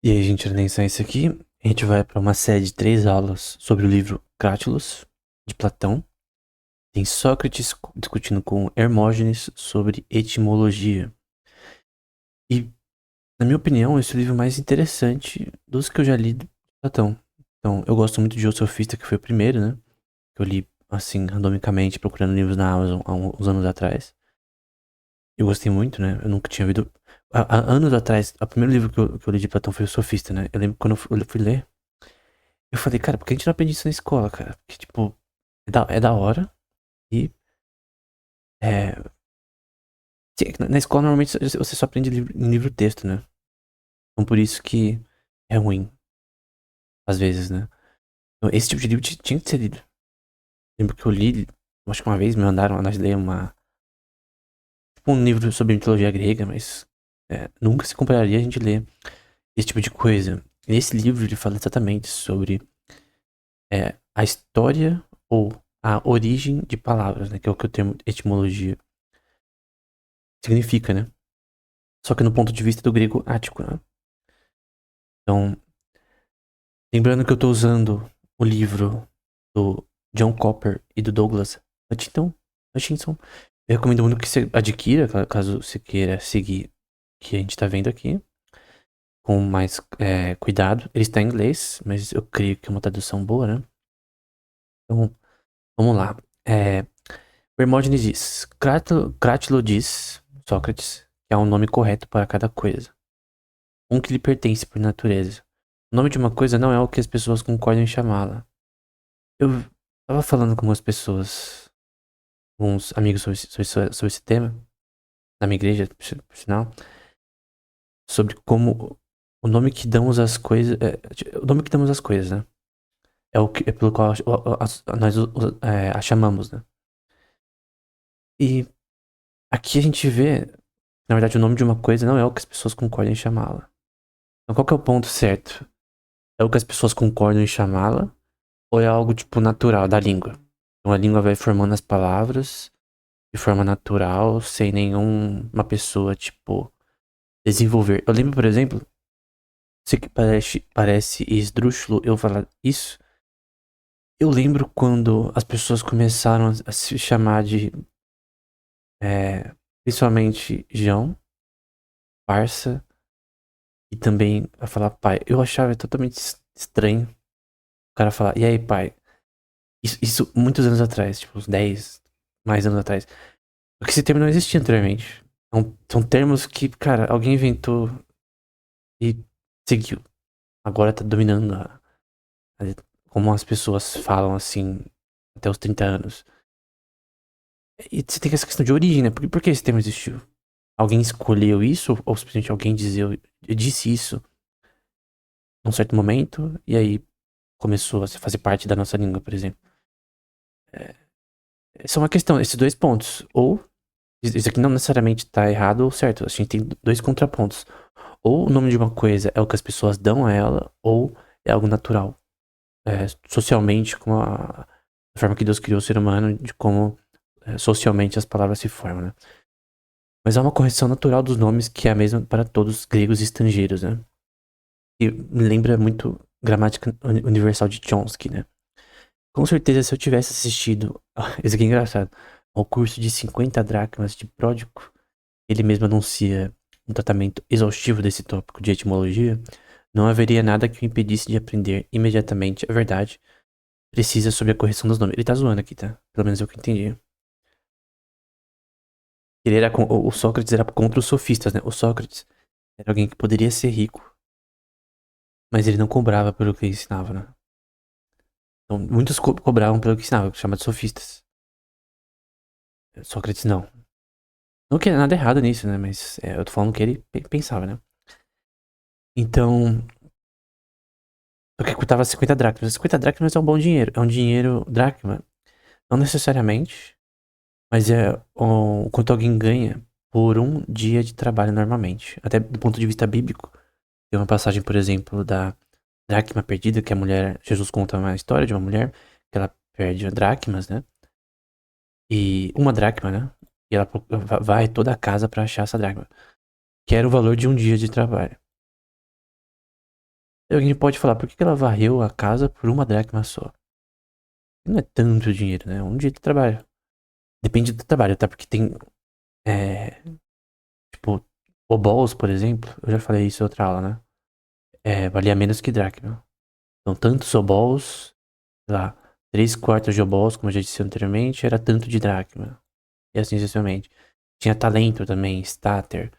E aí, gente, atenção a isso aqui. A gente vai para uma série de 3 aulas sobre o livro Crátilos, de Platão. Tem Sócrates discutindo com Hermógenes sobre etimologia. E, na minha opinião, esse é o livro mais interessante dos que eu já li de Platão. Então, eu gosto muito de O Sofista, que foi o primeiro, né? Que eu li, assim, randomicamente, procurando livros na Amazon há uns anos atrás. Eu gostei muito, né? Eu nunca tinha ouvido... Há anos atrás, o primeiro livro que eu li de Platão foi O Sofista, né? Eu lembro que quando eu fui ler, eu falei, cara, por que a gente não aprende isso na escola, cara? Porque, tipo, é da hora e é. Na escola, normalmente, você só aprende em livro-texto, né? Então, por isso que é ruim, às vezes, né? Então, esse tipo de livro tinha que ser lido. Lembro que eu li, acho que uma vez me mandaram nós ler tipo, um livro sobre mitologia grega, mas nunca se compararia a gente ler esse tipo de coisa. Esse livro, ele fala exatamente sobre a história ou a origem de palavras, né? Que é o que o termo etimologia significa, né? Só que no ponto de vista do grego ático, né? Então, lembrando que eu tô usando o livro do John Copper e do Douglas Hutchinson. Eu recomendo muito que você adquira, caso você queira seguir o que a gente tá vendo aqui, com mais cuidado. Ele está em inglês, mas eu creio que é uma tradução boa, né? Então, vamos lá. O Hermógenes diz: Crátilo diz, Sócrates, que há um nome correto para cada coisa, um que lhe pertence por natureza. O nome de uma coisa não é o que as pessoas concordam em chamá-la. Eu tava falando com umas pessoas, com uns amigos sobre esse tema, na minha igreja, por sinal, sobre como o nome que damos às coisas. O nome que damos às coisas, né? É pelo qual nós a chamamos, né? E aqui a gente vê, na verdade, o nome de uma coisa não é o que as pessoas concordam em chamá-la. Então qual que é o ponto certo? É o que as pessoas concordam em chamá-la? Ou é algo, tipo, natural da língua? Então a língua vai formando as palavras de forma natural, sem nenhuma pessoa, tipo, desenvolver. Eu lembro, por exemplo, sei que parece esdrúxulo eu falar isso. Eu lembro quando as pessoas começaram a se chamar de, principalmente, João, parça, e também a falar pai. Eu achava totalmente estranho o cara falar, e aí, pai? Isso muitos anos atrás, tipo, uns 10 mais anos atrás. Porque esse termo não existia anteriormente. São termos que, cara, alguém inventou e seguiu. Agora tá dominando como as pessoas falam assim até os 30 anos. E você tem essa questão de origem, né? Por que esse termo existiu? Alguém escolheu isso ou simplesmente alguém disse isso num certo momento e aí começou a fazer parte da nossa língua, por exemplo? Essa é uma questão, esses dois pontos. Ou isso aqui não necessariamente tá errado ou certo. A gente tem dois contrapontos. Ou o nome de uma coisa é o que as pessoas dão a ela, ou é algo natural. Socialmente, como a forma que Deus criou o ser humano, de como socialmente as palavras se formam, né? Mas há uma correção natural dos nomes que é a mesma para todos os gregos e estrangeiros, né? E me lembra muito Gramática Universal de Chomsky, né? Com certeza, se eu tivesse assistido, esse aqui é engraçado, ao curso de 50 dracmas de Pródico, ele mesmo anuncia um tratamento exaustivo desse tópico de etimologia, não haveria nada que o impedisse de aprender imediatamente a verdade precisa sobre a correção dos nomes. Ele tá zoando aqui, tá? Pelo menos é o que eu entendi. O Sócrates era contra os sofistas, né? O Sócrates era alguém que poderia ser rico, mas ele não cobrava pelo que ensinava, né? Então, muitos cobravam pelo que ensinava, chamado de sofistas. Sócrates não. Não que nada errado nisso, né? Mas eu tô falando que ele pensava, né? Então, o que custava 50 dracmas? 50 dracmas é um bom dinheiro. É um dinheiro dracma. Não necessariamente, mas é o quanto alguém ganha por um dia de trabalho normalmente. Até do ponto de vista bíblico. Tem uma passagem, por exemplo, da dracma perdida, que a mulher. Jesus conta uma história de uma mulher que ela perde dracmas, né? E uma dracma, né? E ela vai toda a casa pra achar essa dracma. Que era o valor de um dia de trabalho. Alguém pode falar, por que ela varreu a casa por uma dracma só? Não é tanto dinheiro, né? É um dia de trabalho. Depende do trabalho, tá? Porque tem, é, tipo, obols, por exemplo. Eu já falei isso em outra aula, né? Valia menos que dracma. Então, tantos obols, sei lá, 3/4 de obols, como eu já disse anteriormente, era tanto de dracma. E assim sucessivamente. Tinha talento também, stater.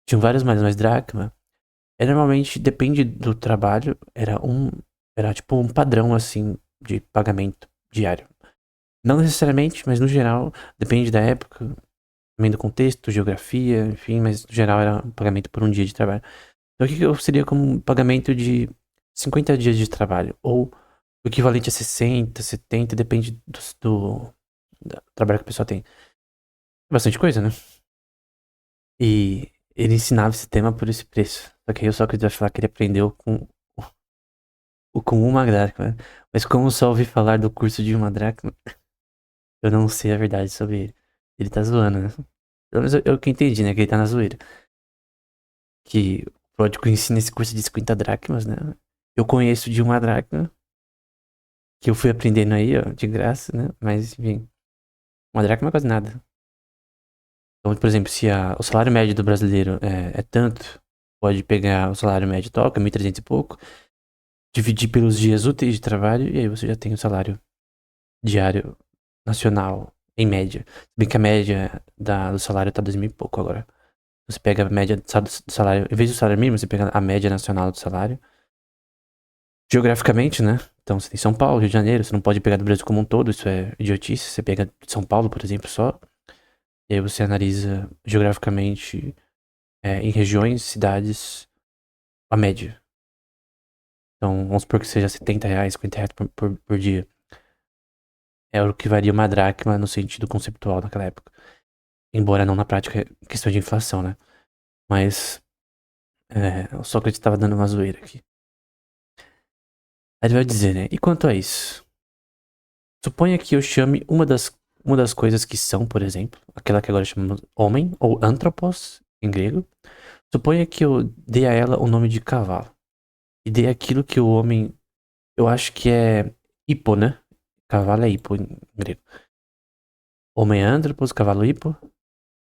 Tinham vários mais, mas dracma. Normalmente, depende do trabalho, era tipo um padrão, assim, de pagamento diário. Não necessariamente, mas no geral, depende da época, também do contexto, geografia, enfim, mas no geral era um pagamento por um dia de trabalho. Então o que que seria como um pagamento de 50 dias de trabalho? Ou o equivalente a 60, 70, depende do trabalho que a pessoa tem. Bastante coisa, né? E ele ensinava esse tema por esse preço. Só que aí o Sócrates vai falar que ele aprendeu com uma dracma. Mas como só ouvi falar do curso de uma dracma, eu não sei a verdade sobre ele. Ele tá zoando, né? Pelo menos eu que entendi, né? Que ele tá na zoeira. Que o Pródigo ensina esse curso de 50 dracmas, né? Eu conheço de uma dracma, que eu fui aprendendo aí, ó, de graça, né? Mas, enfim, uma dracma é quase nada. Então, por exemplo, se o salário médio do brasileiro é tanto, pode pegar o salário médio, toca, 1.300 e pouco, dividir pelos dias úteis de trabalho, e aí você já tem o salário diário nacional, em média. Se bem que a média do salário tá 2.000 e pouco agora. Você pega a média do salário, em vez do salário mínimo, você pega a média nacional do salário. Geograficamente, né? Então você tem São Paulo, Rio de Janeiro, você não pode pegar do Brasil como um todo, isso é idiotice. Você pega São Paulo, por exemplo, só. E aí você analisa geograficamente em regiões, cidades, a média. Então vamos supor que seja R$ 70, R$ 50 por dia. É o que varia uma dracma no sentido conceptual naquela época. Embora não na prática, questão de inflação, né? Mas o Sócrates estava dando uma zoeira aqui. Aí ele vai dizer, né? E quanto a isso? Suponha que eu chame uma das coisas que são, por exemplo, aquela que agora chamamos homem, ou anthropos, em grego. Suponha que eu dê a ela o nome de cavalo. E dê aquilo que o homem, eu acho que é hippo, né? Cavalo é hippo em grego. Homem é anthropos, cavalo hippo.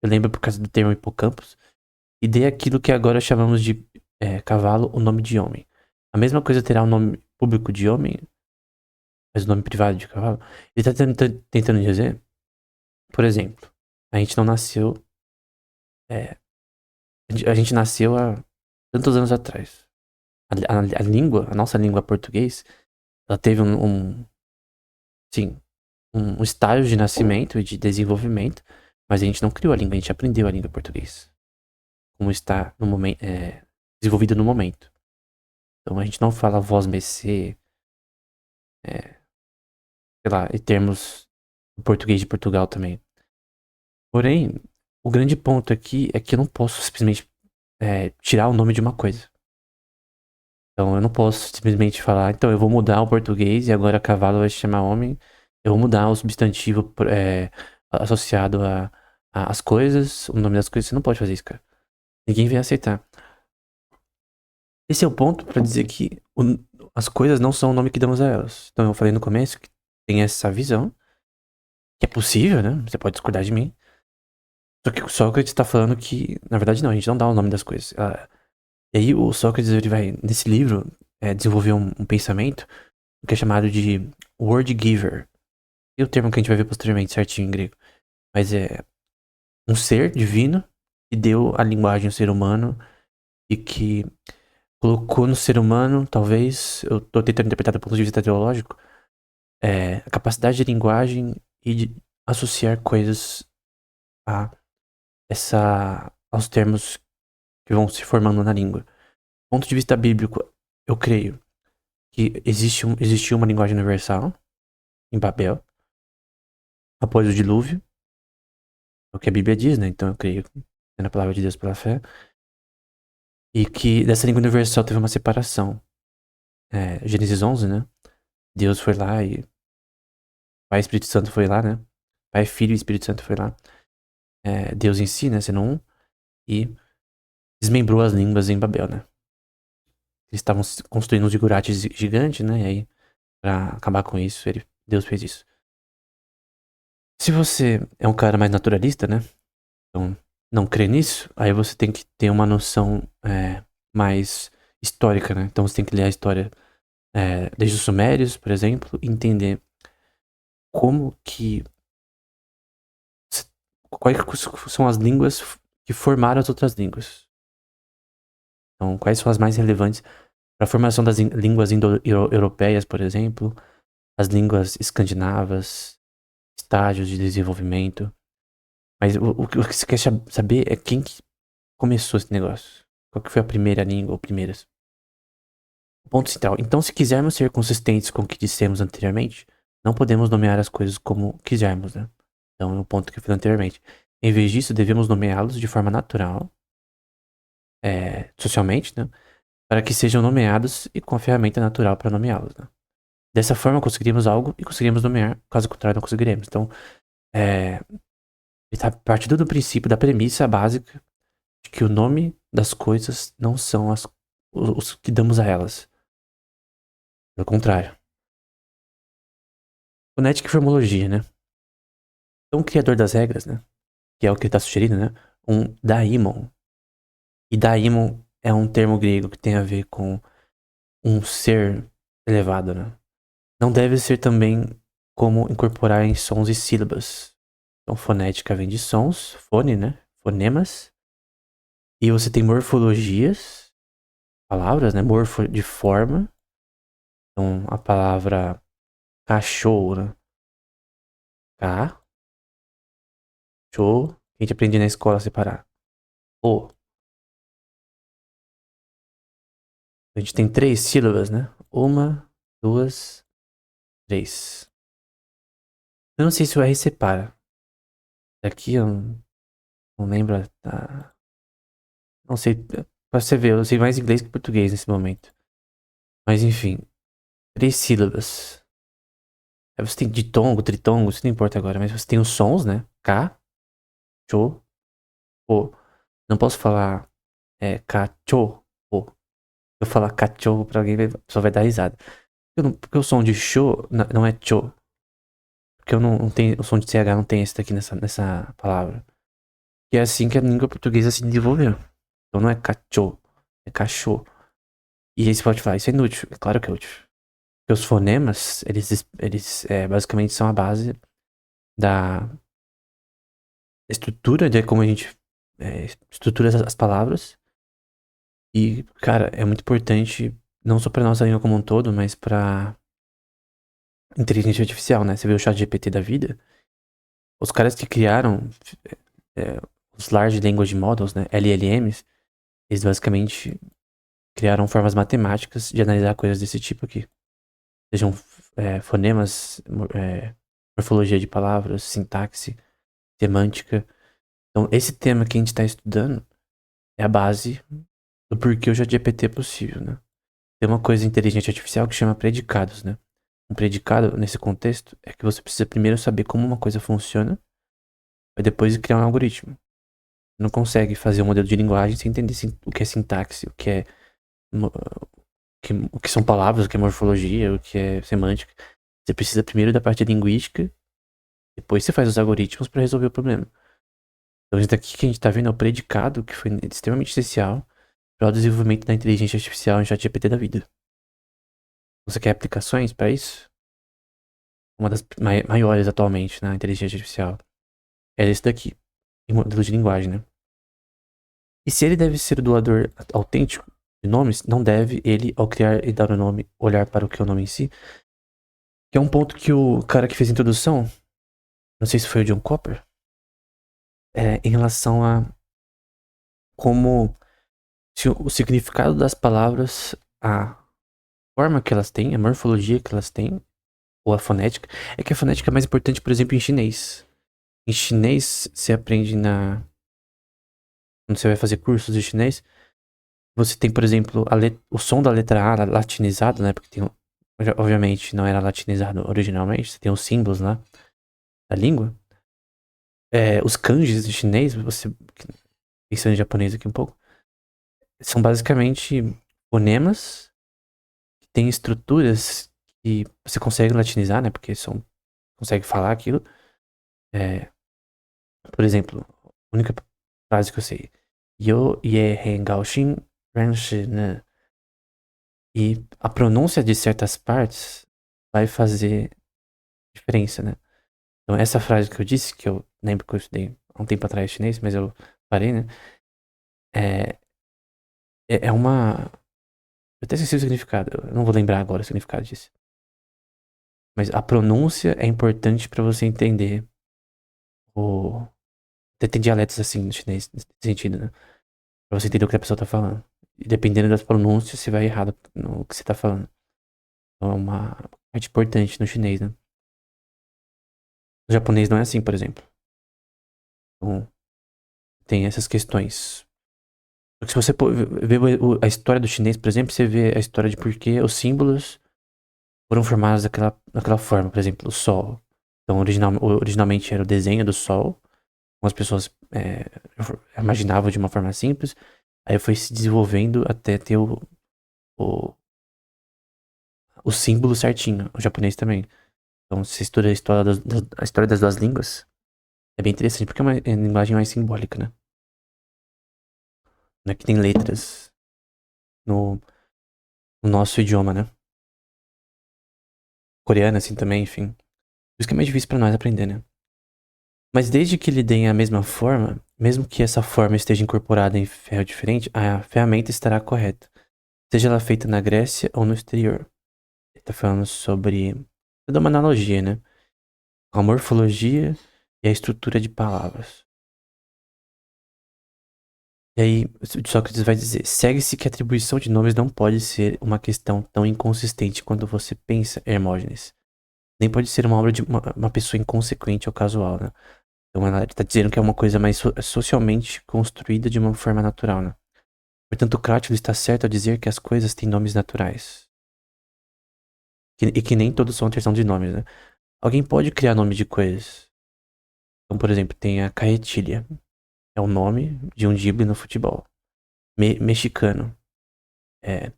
Eu lembro por causa do termo hipocampos. E dê aquilo que agora chamamos de cavalo o nome de homem. A mesma coisa terá o nome público de homem, mas o nome privado de cavalo. Ele está tentando dizer, por exemplo, a gente não nasceu. é, a gente nasceu há tantos anos atrás. A língua, a nossa língua português, ela teve sim, um estágio de nascimento e de desenvolvimento, mas a gente não criou a língua, a gente aprendeu a língua português. Como está no momento, desenvolvida no momento. Então a gente não fala voz mercê, sei lá, em termos do português de Portugal também. Porém, o grande ponto aqui é que eu não posso simplesmente tirar o nome de uma coisa. Então eu não posso simplesmente falar, então eu vou mudar o português e agora cavalo vai se chamar homem. Eu vou mudar o substantivo associado às coisas, o nome das coisas. Você não pode fazer isso, cara. Ninguém vai aceitar. Esse é o ponto pra dizer que as coisas não são o nome que damos a elas. Então eu falei no começo que tem essa visão, que é possível, né? Você pode discordar de mim. Só que o Sócrates tá falando que, na verdade, não, a gente não dá o nome das coisas. E aí o Sócrates, ele vai, nesse livro, desenvolver um pensamento que é chamado de word giver. E o termo que a gente vai ver posteriormente certinho em grego. Mas é um ser divino que deu a linguagem ao ser humano e que colocou no ser humano, talvez, eu tô tentando interpretar do ponto de vista teológico, a capacidade de linguagem e de associar coisas a aos termos que vão se formando na língua. Do ponto de vista bíblico, eu creio que existiu uma linguagem universal em Babel, após o dilúvio, é o que a Bíblia diz, né? Então eu creio na palavra de Deus pela fé. E que dessa língua universal teve uma separação. Gênesis 11, né? Deus foi lá e Pai e Espírito Santo foi lá, né? Pai, Filho e Espírito Santo foi lá. Deus em si, né? Sendo um. E desmembrou as línguas em Babel, né? Eles estavam construindo um zigurate gigante, né? E aí, pra acabar com isso, Deus fez isso. Se você é um cara mais naturalista, né? Então, não crê nisso, aí você tem que ter uma noção mais histórica, né? Então você tem que ler a história desde os Sumérios, por exemplo, e entender como que. Quais são as línguas que formaram as outras línguas. Então, quais são as mais relevantes para a formação das línguas indo-europeias, por exemplo, as línguas escandinavas, estágios de desenvolvimento. Mas o que você quer saber é quem que começou esse negócio. Qual que foi a primeira língua ou primeiras? Ponto central. Então, se quisermos ser consistentes com o que dissemos anteriormente, não podemos nomear as coisas como quisermos, né? Então, é o ponto que eu fiz anteriormente. Em vez disso, devemos nomeá-los de forma natural, socialmente, né? Para que sejam nomeados e com a ferramenta natural para nomeá-los, né? Dessa forma, conseguiríamos algo e conseguiríamos nomear, caso contrário, não conseguiremos. Então, ele está partindo do princípio, da premissa básica de que o nome das coisas não são os que damos a elas. Pelo contrário. Fonética e formologia, né? Então, o criador das regras, né? Que é o que ele está sugerindo, né? Um daimon. E daimon é um termo grego que tem a ver com um ser elevado, né? Não deve ser também como incorporar em sons e sílabas. Então, fonética vem de sons, fone, né? Fonemas. E você tem morfologias, palavras, né? Morfo de forma. Então, a palavra cachorro, né? Cachorro. Que a gente aprende na escola a separar. O. A gente tem 3 sílabas, né? Uma, duas, três. Eu não sei se o R separa. Aqui eu não lembro. Não sei. Pra você ver, eu sei mais inglês que português nesse momento. Mas enfim, 3 sílabas. Aí você tem ditongo, tritongo, isso não importa agora. Mas você tem os sons, né? K, cho, o. Não posso falar cachorro. Se eu falar cachorro pra alguém, a pessoa vai dar risada. Porque o som de cho não é cho. Porque eu não tenho, o som de CH não tem esse daqui nessa palavra. E é assim que a língua portuguesa se desenvolveu. Então não é cachorro, é cachorro. E aí você pode falar, isso é inútil. É claro que é útil. Porque os fonemas, eles basicamente são a base da estrutura de como a gente estrutura as palavras. E, cara, é muito importante, não só pra nossa língua como um todo, mas pra inteligência artificial, né? Você vê o chat GPT da vida, os caras que criaram os Large Language Models, né? LLMs, eles basicamente criaram formas matemáticas de analisar coisas desse tipo aqui. Sejam fonemas, morfologia de palavras, sintaxe, semântica. Então, esse tema que a gente está estudando é a base do porquê o ChatGPT é possível, né? Tem uma coisa inteligente artificial que chama predicados, né? Um predicado, nesse contexto, é que você precisa primeiro saber como uma coisa funciona, e depois criar um algoritmo. Você não consegue fazer um modelo de linguagem sem entender o que é sintaxe, o que são palavras, o que é morfologia, o que é semântica. Você precisa primeiro da parte linguística, depois você faz os algoritmos para resolver o problema. Então, isso daqui que a gente tá vendo é o predicado que foi extremamente essencial para o desenvolvimento da inteligência artificial em ChatGPT da vida. Você quer aplicações para isso? Uma das maiores atualmente na inteligência artificial é esse daqui, em modelo de linguagem, né? E se ele deve ser o doador autêntico de nomes, não deve ele, ao criar e dar o nome, olhar para o que é o nome em si. Que é um ponto que o cara que fez a introdução, não sei se foi o John Copper, em relação a como se o significado das palavras, a forma que elas têm, a morfologia que elas têm, ou a fonética, é que a fonética é mais importante, por exemplo, em chinês. Em chinês, você aprende quando você vai fazer cursos de chinês, você tem, por exemplo, o som da letra A latinizado, né? Porque obviamente não era latinizado originalmente, você tem os símbolos lá da língua. Os kanjis em chinês, você pensando em japonês aqui um pouco, são basicamente fonemas que têm estruturas que você consegue latinizar, né? Porque consegue falar aquilo. É, por exemplo, a única frase que eu sei. Yo ye hen gaoxin ranshi ne. E a pronúncia de certas partes vai fazer diferença, né? Então, essa frase que eu disse, que eu lembro que eu estudei há um tempo atrás chinês, mas eu parei, né? É, é uma. Eu até esqueci o significado, eu não vou lembrar agora o significado disso. Mas a pronúncia é importante pra você entender o. Tem dialetos assim no chinês, nesse sentido, né? Pra você entender o que a pessoa tá falando. E dependendo das pronúncias, você vai errado no que você tá falando. Então é uma parte importante no chinês, né? No japonês não é assim, por exemplo. Então, tem essas questões. Porque se você ver a história do chinês, por exemplo, você vê a história de por que os símbolos foram formados daquela forma. Por exemplo, o sol. Então, originalmente era o desenho do sol. Algumas pessoas imaginavam de uma forma simples. Aí foi se desenvolvendo até ter o, o símbolo certinho. O japonês também. Então, se você estuda a história das duas línguas, é bem interessante, porque é uma linguagem mais simbólica, né? Não é que tem letras no, no nosso idioma, né? Coreano, assim, também, enfim. Por isso que é mais difícil pra nós aprender, né? Mas desde que ele deem a mesma forma, mesmo que essa forma esteja incorporada em ferro diferente, a ferramenta estará correta. Seja ela feita na Grécia ou no exterior. Ele tá falando sobre. Vou dar uma analogia, né? Com a morfologia e a estrutura de palavras. E aí, Sócrates vai dizer: segue-se que a atribuição de nomes não pode ser uma questão tão inconsistente quanto você pensa, Hermógenes. Nem pode ser uma obra de uma pessoa inconsequente ou casual, né? Então ela está dizendo que é uma coisa mais socialmente construída de uma forma natural, né? Portanto, Crátilo está certo ao dizer que as coisas têm nomes naturais. E que nem todos são atrição de nomes, né? Alguém pode criar nome de coisas. Então, por exemplo, tem a Caetilha. É o nome de um drible no futebol. Mexicano. É.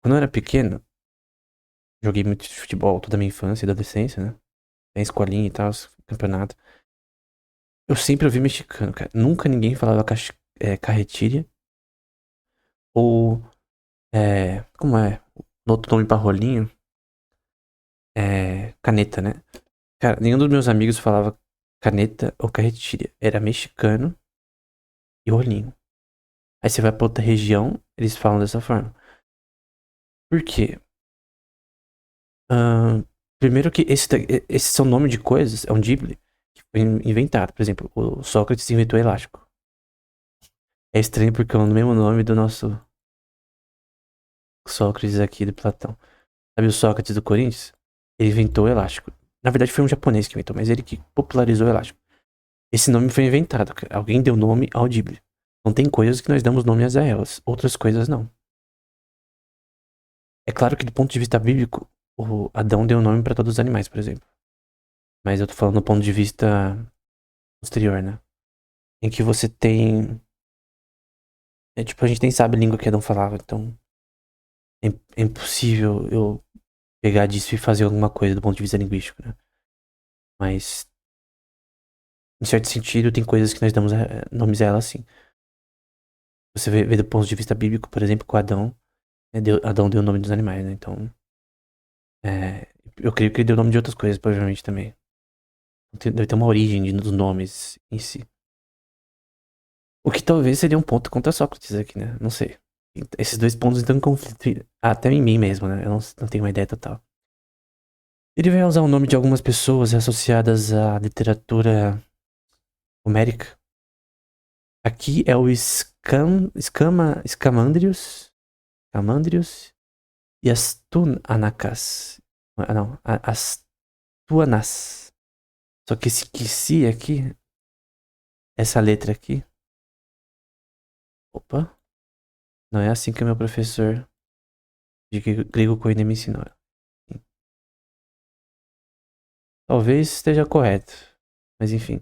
Quando eu era pequeno, joguei muito futebol toda a minha infância e adolescência, né? Tem escolinha e tal, campeonato. Eu sempre ouvi mexicano, cara. Nunca ninguém falava carretilha. Ou, como é? No outro nome pra rolinho, caneta, né? Cara, nenhum dos meus amigos falava caneta ou carretilha. Era mexicano e rolinho. Aí você vai pra outra região, eles falam dessa forma. Por quê? Primeiro que esse são nome de coisas, é um dible que foi inventado. Por exemplo, o Sócrates inventou elástico. É estranho porque é o mesmo nome do nosso Sócrates aqui do Platão. Sabe o Sócrates do Corinthians? Ele inventou o elástico. Na verdade foi um japonês que inventou, mas ele que popularizou o elástico. Esse nome foi inventado, cara. Alguém deu nome ao dible. Não tem coisas que nós damos nomes a elas, outras coisas não. É claro que do ponto de vista bíblico, o Adão deu nome pra todos os animais, por exemplo. Mas eu tô falando do ponto de vista posterior, né? Em que você tem. Tipo, a gente nem sabe a língua que Adão falava, então é impossível eu pegar disso e fazer alguma coisa do ponto de vista linguístico, né? Mas, em certo sentido, tem coisas que nós damos nomes a elas sim. Você vê do ponto de vista bíblico, por exemplo, com Adão, Adão deu o nome dos animais, né? Então, eu creio que ele deu o nome de outras coisas, provavelmente também. Deve ter uma origem dos nomes em si. O que talvez seria um ponto contra Sócrates aqui, né? Não sei. Esses dois pontos estão em conflito, até em mim mesmo, né? Eu não tenho uma ideia total. Ele vai usar o nome de algumas pessoas associadas à literatura homérica. Aqui é o Scamandrius e as Tunanacas. Ah, não, as Tuanas. Só que esse que aqui, essa letra aqui. Opa, não é assim que o meu professor de grego Koine me ensinou. Talvez esteja correto, mas enfim.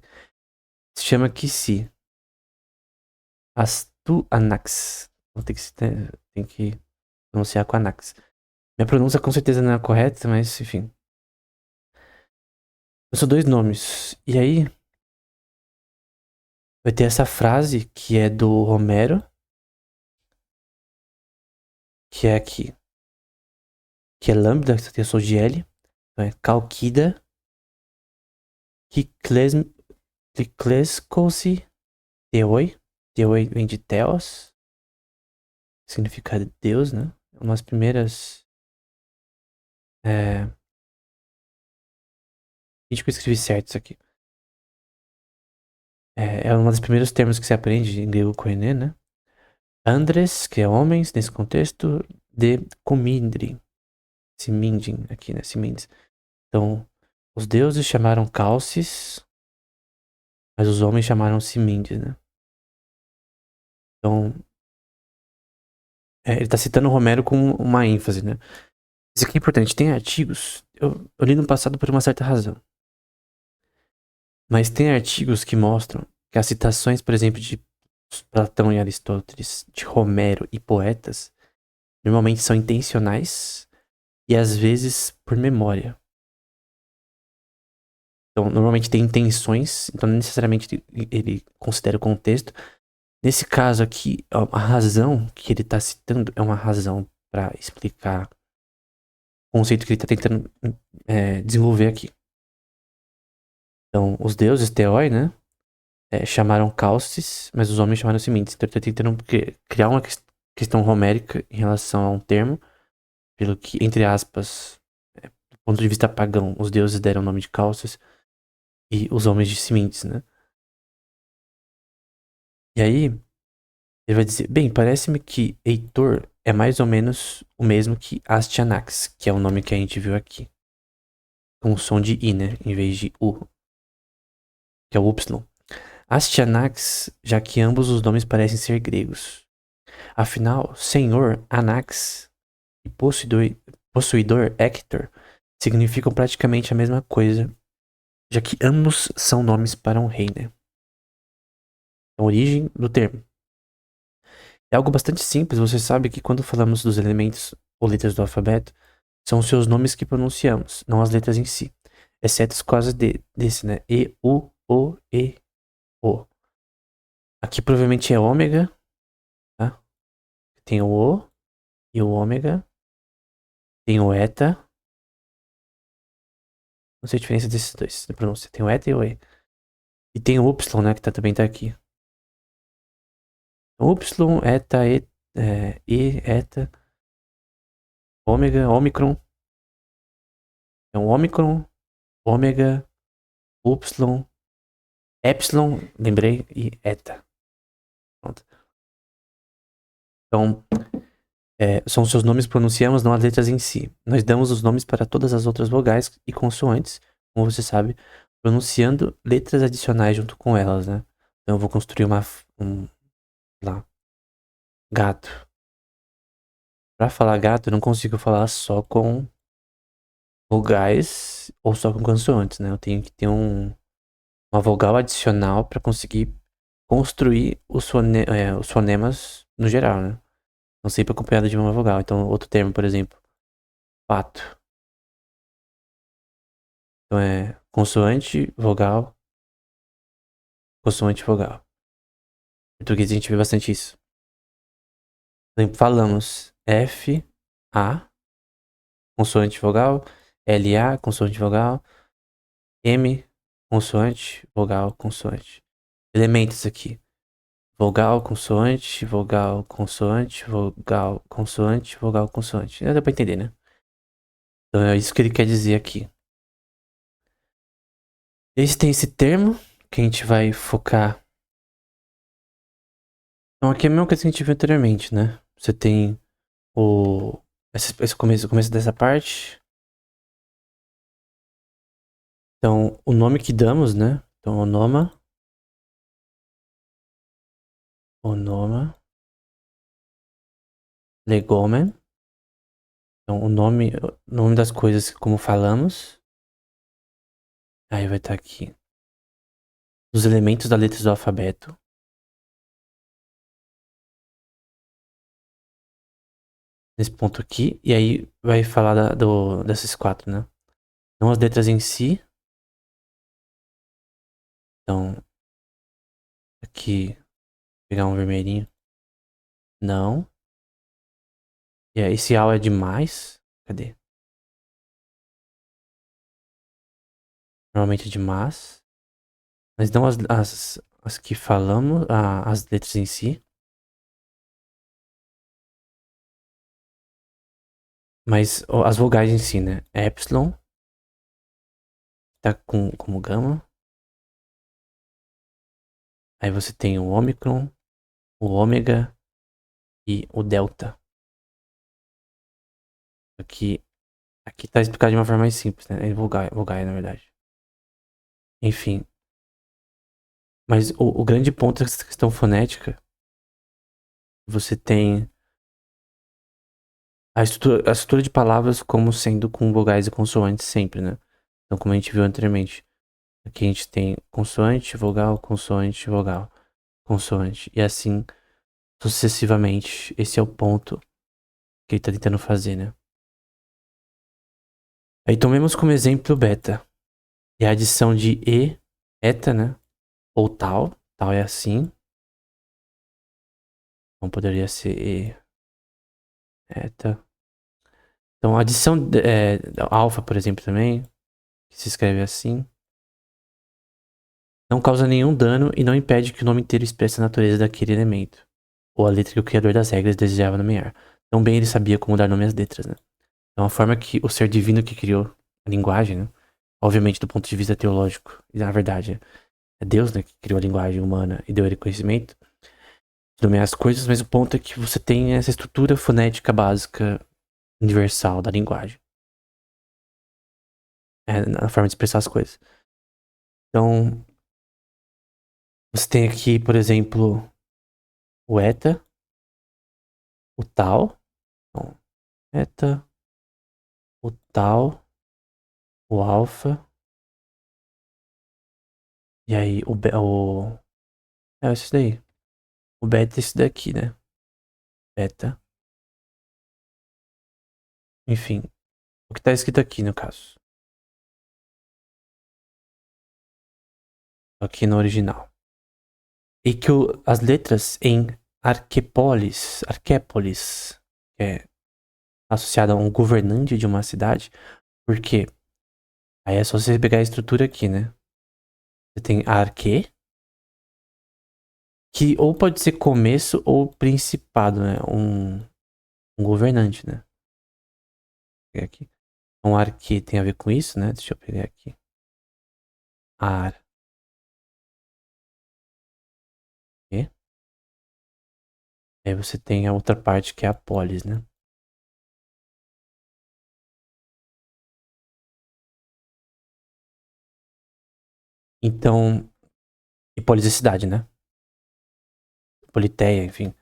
Se chama Kisi. As Tuanax. Tem que pronunciar com Anax. Minha pronúncia com certeza não é correta, mas enfim. São dois nomes. E aí, vai ter essa frase que é do Homero, que é aqui. Que é lambda, que tem a som de L. Então é Calquida. Kikleskousi Theoi. Theoi vem de Theos. Significa Deus, né? Umas primeiras. Acho que eu escrevi certo isso aqui. É um dos primeiros termos que se aprende em grego koiné, né? Andres, que é homens, nesse contexto, de Kumindri. Simindin, aqui, né? Simindis. Então, os deuses chamaram Calcis, mas os homens chamaram Simindis, né? Então, ele tá citando Romero com uma ênfase, né? Isso aqui é importante. Tem artigos, eu li no passado por uma certa razão, mas tem artigos que mostram que as citações, por exemplo, de Platão e Aristóteles, de Romero e poetas, normalmente são intencionais e às vezes por memória. Então, normalmente tem intenções, então não necessariamente ele considera o contexto. Nesse caso aqui, a razão que ele está citando é uma razão para explicar o conceito que ele está tentando desenvolver aqui. Então, os deuses Theoi, né, chamaram Calcis, mas os homens chamaram Sementes. Então, ele está tentando criar uma questão homérica em relação a um termo, pelo que, entre aspas, do ponto de vista pagão, os deuses deram o nome de Calcis e os homens de Sementes, né? E aí, ele vai dizer, bem, parece-me que Heitor é mais ou menos o mesmo que Astyanax, que é o nome que a gente viu aqui. Com o som de I, né? Em vez de U, que é o Y. Astyanax, já que ambos os nomes parecem ser gregos. Afinal, Senhor, Anax e possuidor Hector significam praticamente a mesma coisa, já que ambos são nomes para um rei, né? A origem do termo. É algo bastante simples, você sabe que quando falamos dos elementos ou letras do alfabeto, são os seus nomes que pronunciamos, não as letras em si. Exceto os casos desse, né? E, U, O, E, O. Aqui provavelmente é ômega, tá? Tem o O e o ômega. Tem o eta. Não sei a diferença desses dois na pronúncia. Tem o eta e o E. E tem o Y, né? Que também tá aqui. Y, eta, E, eta, ômega, ômicron. É um ômicron, ômega, Y, epsilon, lembrei, e eta. Pronto. Então, são seus nomes que pronunciamos, não as letras em si. Nós damos os nomes para todas as outras vogais e consoantes, como você sabe, pronunciando letras adicionais junto com elas, né? Então eu vou construir lá, gato. Para falar gato, eu não consigo falar só com vogais ou só com consoantes, né? Eu tenho que ter uma vogal adicional para conseguir construir os fonemas no geral, né? Não sempre acompanhado de uma vogal. Então, outro termo, por exemplo, pato. Então é consoante, vogal, consoante, vogal. Em português a gente vê bastante isso. Por exemplo, falamos F, A, consoante, vogal, L, A, consoante, vogal, M, consoante, vogal, consoante. Elementos aqui. Vogal, consoante, vogal, consoante, vogal, consoante, vogal, consoante. Dá pra entender, né? Então é isso que ele quer dizer aqui. Esse tem esse termo que a gente vai focar. Então aqui é a mesma coisa que a gente viu anteriormente, né? Você tem esse começo dessa parte. Então, o nome que damos, né? Então, onoma, legomen. Então, o nome das coisas como falamos. Aí vai estar aqui. Os elementos das letras do alfabeto. nesse ponto aqui. E aí vai falar desses quatro, né? Não as letras em si. Então, aqui, vou pegar um vermelhinho. Não. E aí, esse ao é demais. Cadê? Normalmente é demais. Mas não as que falamos, as letras em si. Mas as vogais em si, né? Epsilon, tá como gama. Aí você tem o Ômicron, o Ômega e o Delta. Aqui tá explicado de uma forma mais simples, né? É vogai, na verdade. Enfim. Mas o grande ponto dessa questão fonética, você tem a estrutura de palavras como sendo com vogais e consoantes sempre, né? Então, como a gente viu anteriormente, aqui a gente tem consoante, vogal, consoante, vogal, consoante. E assim sucessivamente. Esse é o ponto que ele tá tentando fazer, né? Aí tomemos como exemplo beta. E a adição de e, eta, né? Ou tal. Tal é assim. Então poderia ser e, eta. Então a adição alfa, por exemplo, também, que se escreve assim, não causa nenhum dano e não impede que o nome inteiro expresse a natureza daquele elemento, ou a letra que o criador das regras desejava nomear. Tão bem ele sabia como dar nome às letras, né? Então a forma que o ser divino que criou a linguagem, né? Obviamente do ponto de vista teológico, e na verdade é Deus, né, que criou a linguagem humana e deu ele conhecimento de nomear as coisas, mas o ponto é que você tem essa estrutura fonética básica universal da linguagem. É na forma de expressar as coisas. Então, você tem aqui, por exemplo, o eta, o tal, então, eta, o tal, o alfa, e aí é esse daí. O beta é esse daqui, né? Beta. Enfim, o que tá escrito aqui no caso. Aqui no original. E que as letras em Arquépolis, que é associada a um governante de uma cidade, porque aí é só você pegar a estrutura aqui, né? Você tem Arquê, que ou pode ser começo ou principado, né? Um governante, né? Vou pegar aqui. Então, Arquê tem a ver com isso, né? Deixa eu pegar aqui. Ar. Quê? Aí você tem a outra parte que é a polis, né? Então, e polis é cidade, né? Politeia, enfim.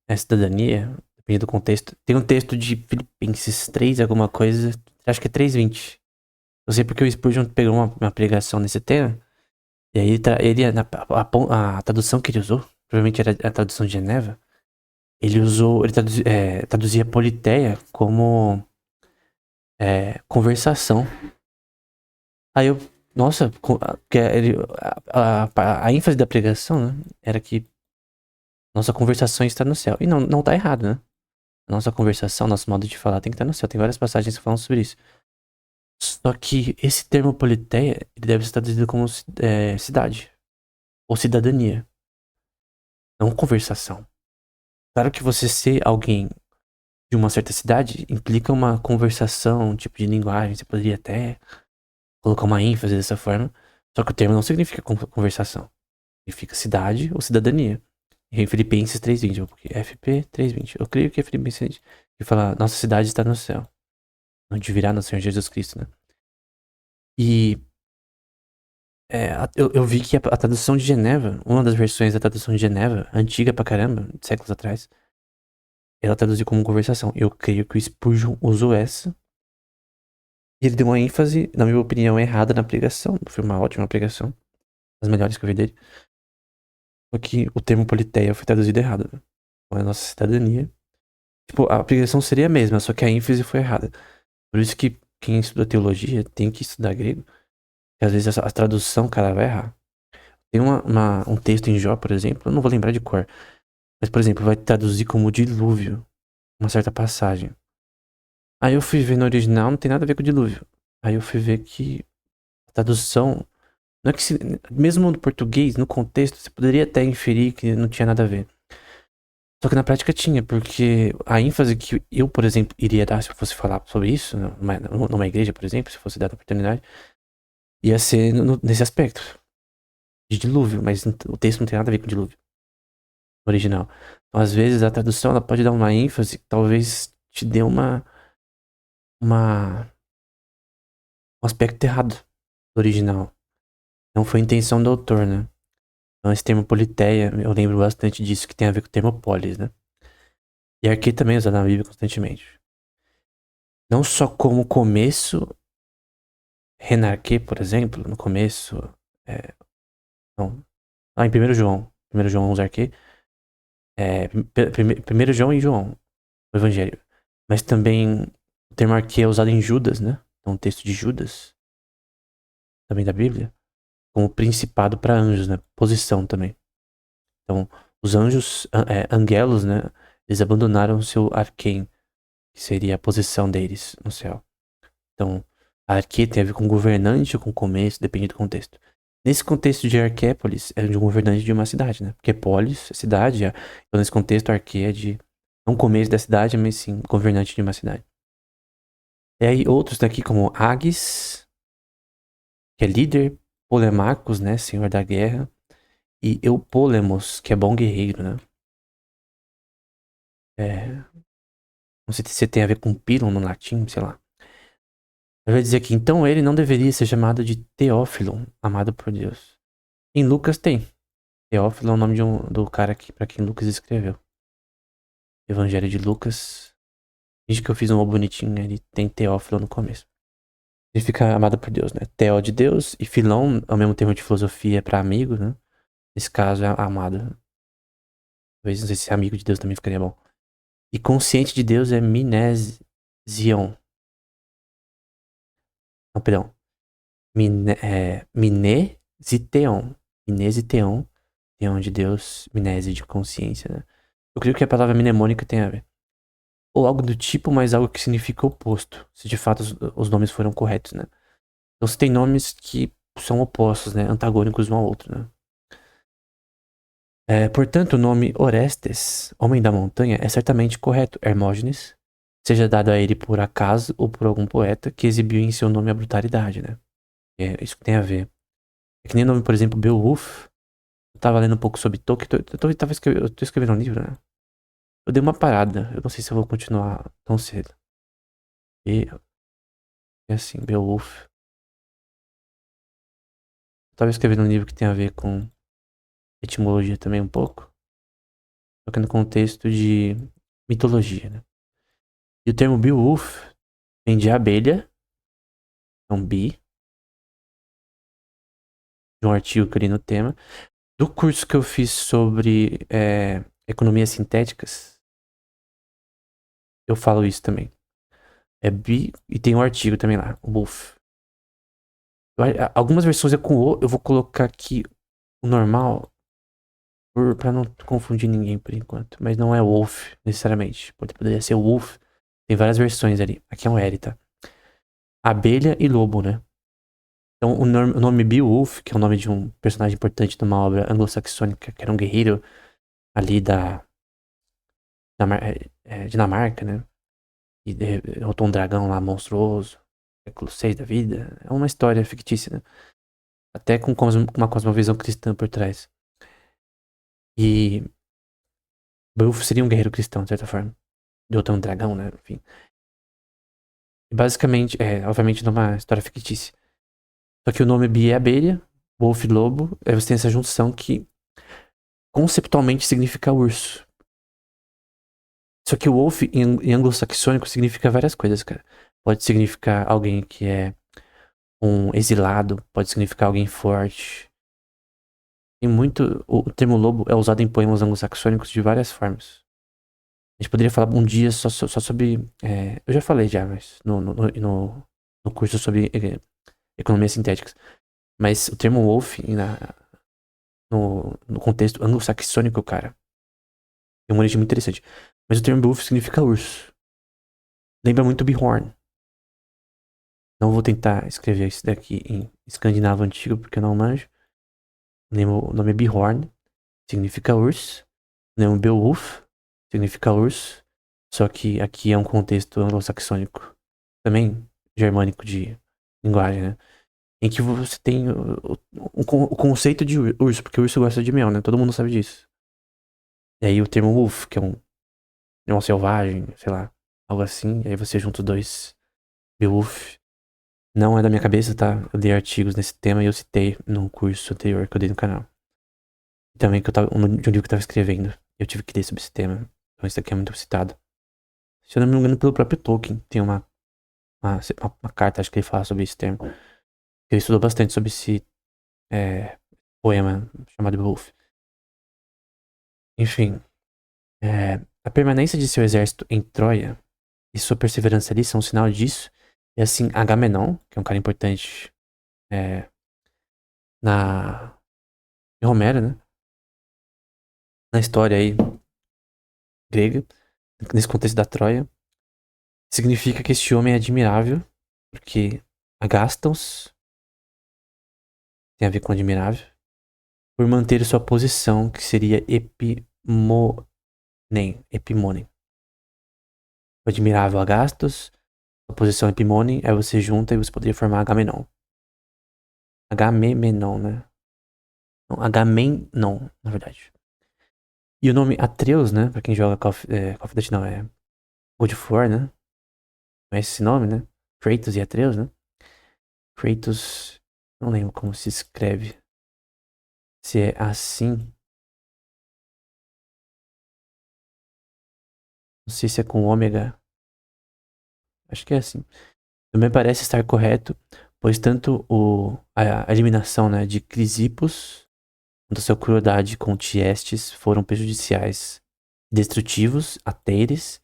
É cidadania, depende do contexto. Tem um texto de Filipenses 3, alguma coisa, acho que é 3:20. Eu sei porque o Spurgeon pegou uma pregação nesse tema, e aí a tradução que ele usou, provavelmente era a tradução de Geneva, ele traduzia politeia como conversação. Aí eu, nossa, a ênfase da pregação, né, era que nossa conversação está no céu. E não tá errado, né? Nossa conversação, nosso modo de falar tem que estar no céu. Tem várias passagens que falam sobre isso. Só que esse termo politeia, ele deve ser traduzido como cidade. Ou cidadania. Não conversação. Claro que você ser alguém de uma certa cidade implica uma conversação, um tipo de linguagem. Você poderia até colocar uma ênfase dessa forma. Só que o termo não significa conversação. Significa cidade ou cidadania. E em Filipenses 3:20, porque FP 3:20. Eu creio que é Filipenses 3:20. Que fala, nossa cidade está no céu. Onde virá no Senhor Jesus Cristo, né? E eu vi que a tradução de Geneva, uma das versões da tradução de Geneva, antiga pra caramba, séculos atrás, ela traduziu como conversação. Eu creio que o Spurgeon usou essa. E ele deu uma ênfase, na minha opinião, errada na pregação. Foi uma ótima pregação. As melhores que eu vi dele. Só que o termo politeia foi traduzido errado. Né? Então é a nossa cidadania. Tipo, a aplicação seria a mesma, só que a ênfase foi errada. Por isso que quem estuda teologia tem que estudar grego. Porque às vezes a tradução, cara, vai errar. Tem um texto em Jó, por exemplo, eu não vou lembrar de cor. Mas, por exemplo, vai traduzir como dilúvio uma certa passagem. Aí eu fui ver no original, não tem nada a ver com dilúvio. Aí eu fui ver que a tradução. Não é que mesmo no português, no contexto, você poderia até inferir que não tinha nada a ver. Só que na prática tinha, porque a ênfase que eu, por exemplo, iria dar se eu fosse falar sobre isso, numa igreja, por exemplo, se fosse dada a oportunidade, ia ser nesse aspecto de dilúvio, mas o texto não tem nada a ver com dilúvio original. Então, às vezes, a tradução ela pode dar uma ênfase que talvez te dê uma, um aspecto errado do original. Não foi a intenção do autor, né? Então, esse termo politeia, eu lembro bastante disso, que tem a ver com o termo polis, né? E arque também é usado na Bíblia constantemente. Não só como começo, renarque, por exemplo, no começo. É, não. Ah, em 1 João. 1 João usa arque. É, 1 João e João, o Evangelho. Mas também o termo arque é usado em Judas, né? Então, o texto de Judas, também da Bíblia, como principado para anjos, né? Posição também. Então, os anjos, angelos, né? Eles abandonaram o seu arquém, que seria a posição deles no céu. Então, arque tem a ver com governante ou com começo, depende do contexto. Nesse contexto de Arquépolis, é de um governante de uma cidade, né? Porque polis é cidade, então nesse contexto arque é de não começo da cidade, mas sim governante de uma cidade. E aí outros daqui como Agis, que é líder, Polemarcos, né? Senhor da guerra, e Eupolemos, que é bom guerreiro, né? Não sei se tem a ver com Pyrrhon no latim, sei lá. Eu vai dizer aqui, então ele não deveria ser chamado de Teófilo, amado por Deus. Em Lucas tem. Teófilo é o nome do cara que, pra quem Lucas escreveu. Evangelho de Lucas. Desde que eu fiz um bonitinho, ele tem Teófilo no começo. Ele fica amado por Deus, né? Teó de Deus e Filão é o mesmo termo de filosofia pra amigo, né? Nesse caso é amado. Talvez não sei se amigo de Deus também ficaria bom. E consciente de Deus é Minésion. Não, perdão. Minesiteon. Minesiteon. Teon de Deus, Minese de consciência, né? Eu creio que a palavra mnemônica tem a ver. Ou algo do tipo, mas algo que significa oposto. Se de fato os nomes foram corretos, né? Então você tem nomes que são opostos, né? Antagônicos um ao outro, né? Portanto, o nome Orestes, homem da montanha, é certamente correto. Hermógenes, seja dado a ele por acaso ou por algum poeta que exibiu em seu nome a brutalidade, né? É isso que tem a ver. É que nem o nome, por exemplo, Beowulf. Eu tava lendo um pouco sobre Tolkien. Eu tô escrevendo um livro, né? Eu dei uma parada. Eu não sei se eu vou continuar tão cedo. E é assim, Beowulf. Eu tava escrevendo um livro que tem a ver com etimologia também um pouco. Só que no contexto de mitologia, né? E o termo Beowulf vem de abelha. Então, bi. De um artigo que eu li no tema. Do curso que eu fiz sobre economias sintéticas, eu falo isso também. É bi e tem um artigo também lá, o wolf. Algumas versões é com o, eu vou colocar aqui o normal pra não confundir ninguém por enquanto. Mas não é wolf, necessariamente. Poderia ser wolf. Tem várias versões ali. Aqui é um L, tá? Abelha e lobo, né? Então o nome Beowulf, que é o nome de um personagem importante de uma obra anglo-saxônica, que era um guerreiro ali Dinamarca, né? E derrotou um dragão lá monstruoso. Século 6 da vida. É uma história fictícia, né? Até com uma cosmovisão cristã por trás. E Beowulf seria um guerreiro cristão, de certa forma. Derrotou um dragão, né? Enfim. E basicamente, obviamente, numa história fictícia. Só que o nome Bi é abelha, Wolf lobo. Aí você tem essa junção que conceptualmente significa urso. Só que o Wolf em anglo-saxônico significa várias coisas, cara. Pode significar alguém que é um exilado, pode significar alguém forte. Tem muito. O termo lobo é usado em poemas anglo-saxônicos de várias formas. A gente poderia falar um dia só sobre. Eu já falei já, mas no curso sobre economia sintética. Mas o termo wolf no contexto anglo-saxônico, cara, tem uma origem muito interessante. Mas o termo wolf significa urso. Lembra muito Bjorn. Não vou tentar escrever isso daqui em escandinavo antigo, porque eu não manjo. O nome é Bjorn, significa urso. O nome Beowulf significa urso. Só que aqui é um contexto anglo-saxônico, também germânico de linguagem, né? Em que você tem o conceito de urso, porque o urso gosta de mel, né? Todo mundo sabe disso. E aí o termo wolf, que é um selvagem, sei lá, algo assim. E aí você junta os dois. Beowulf. Não é da minha cabeça, tá? Eu dei artigos nesse tema e eu citei no curso anterior que eu dei no canal. E também que eu tava, de um livro que eu tava escrevendo. Eu tive que ler sobre esse tema. Então isso aqui é muito citado. Se eu não me engano, pelo próprio Tolkien. Tem uma carta, acho que ele fala sobre esse termo. Ele estudou bastante sobre esse poema chamado Beowulf. Enfim, a permanência de seu exército em Troia e sua perseverança ali são um sinal disso. E assim, Agamenon, que é um cara importante na em Homero, né? Na história aí grega, nesse contexto da Troia, significa que este homem é admirável, porque Agastons tem a ver com admirável, por manter sua posição, que seria Epimonem. O admirável Agastos, a posição Epimonem, aí você junta e você poderia formar Agamenon. Agamenon, né? Não, Agamenon, na verdade. E o nome Atreus, né? Pra quem joga Call of Duty, não, é God of War, né? Conhece esse nome, né? Kratos e Atreus, né? Kratos, não lembro como se escreve. Se é assim. Não sei se é com ômega. Acho que é assim. Também parece estar correto, pois tanto a eliminação, né, de Crisipos quanto a sua crueldade com Tiestes foram prejudiciais. Destrutivos, Ateires.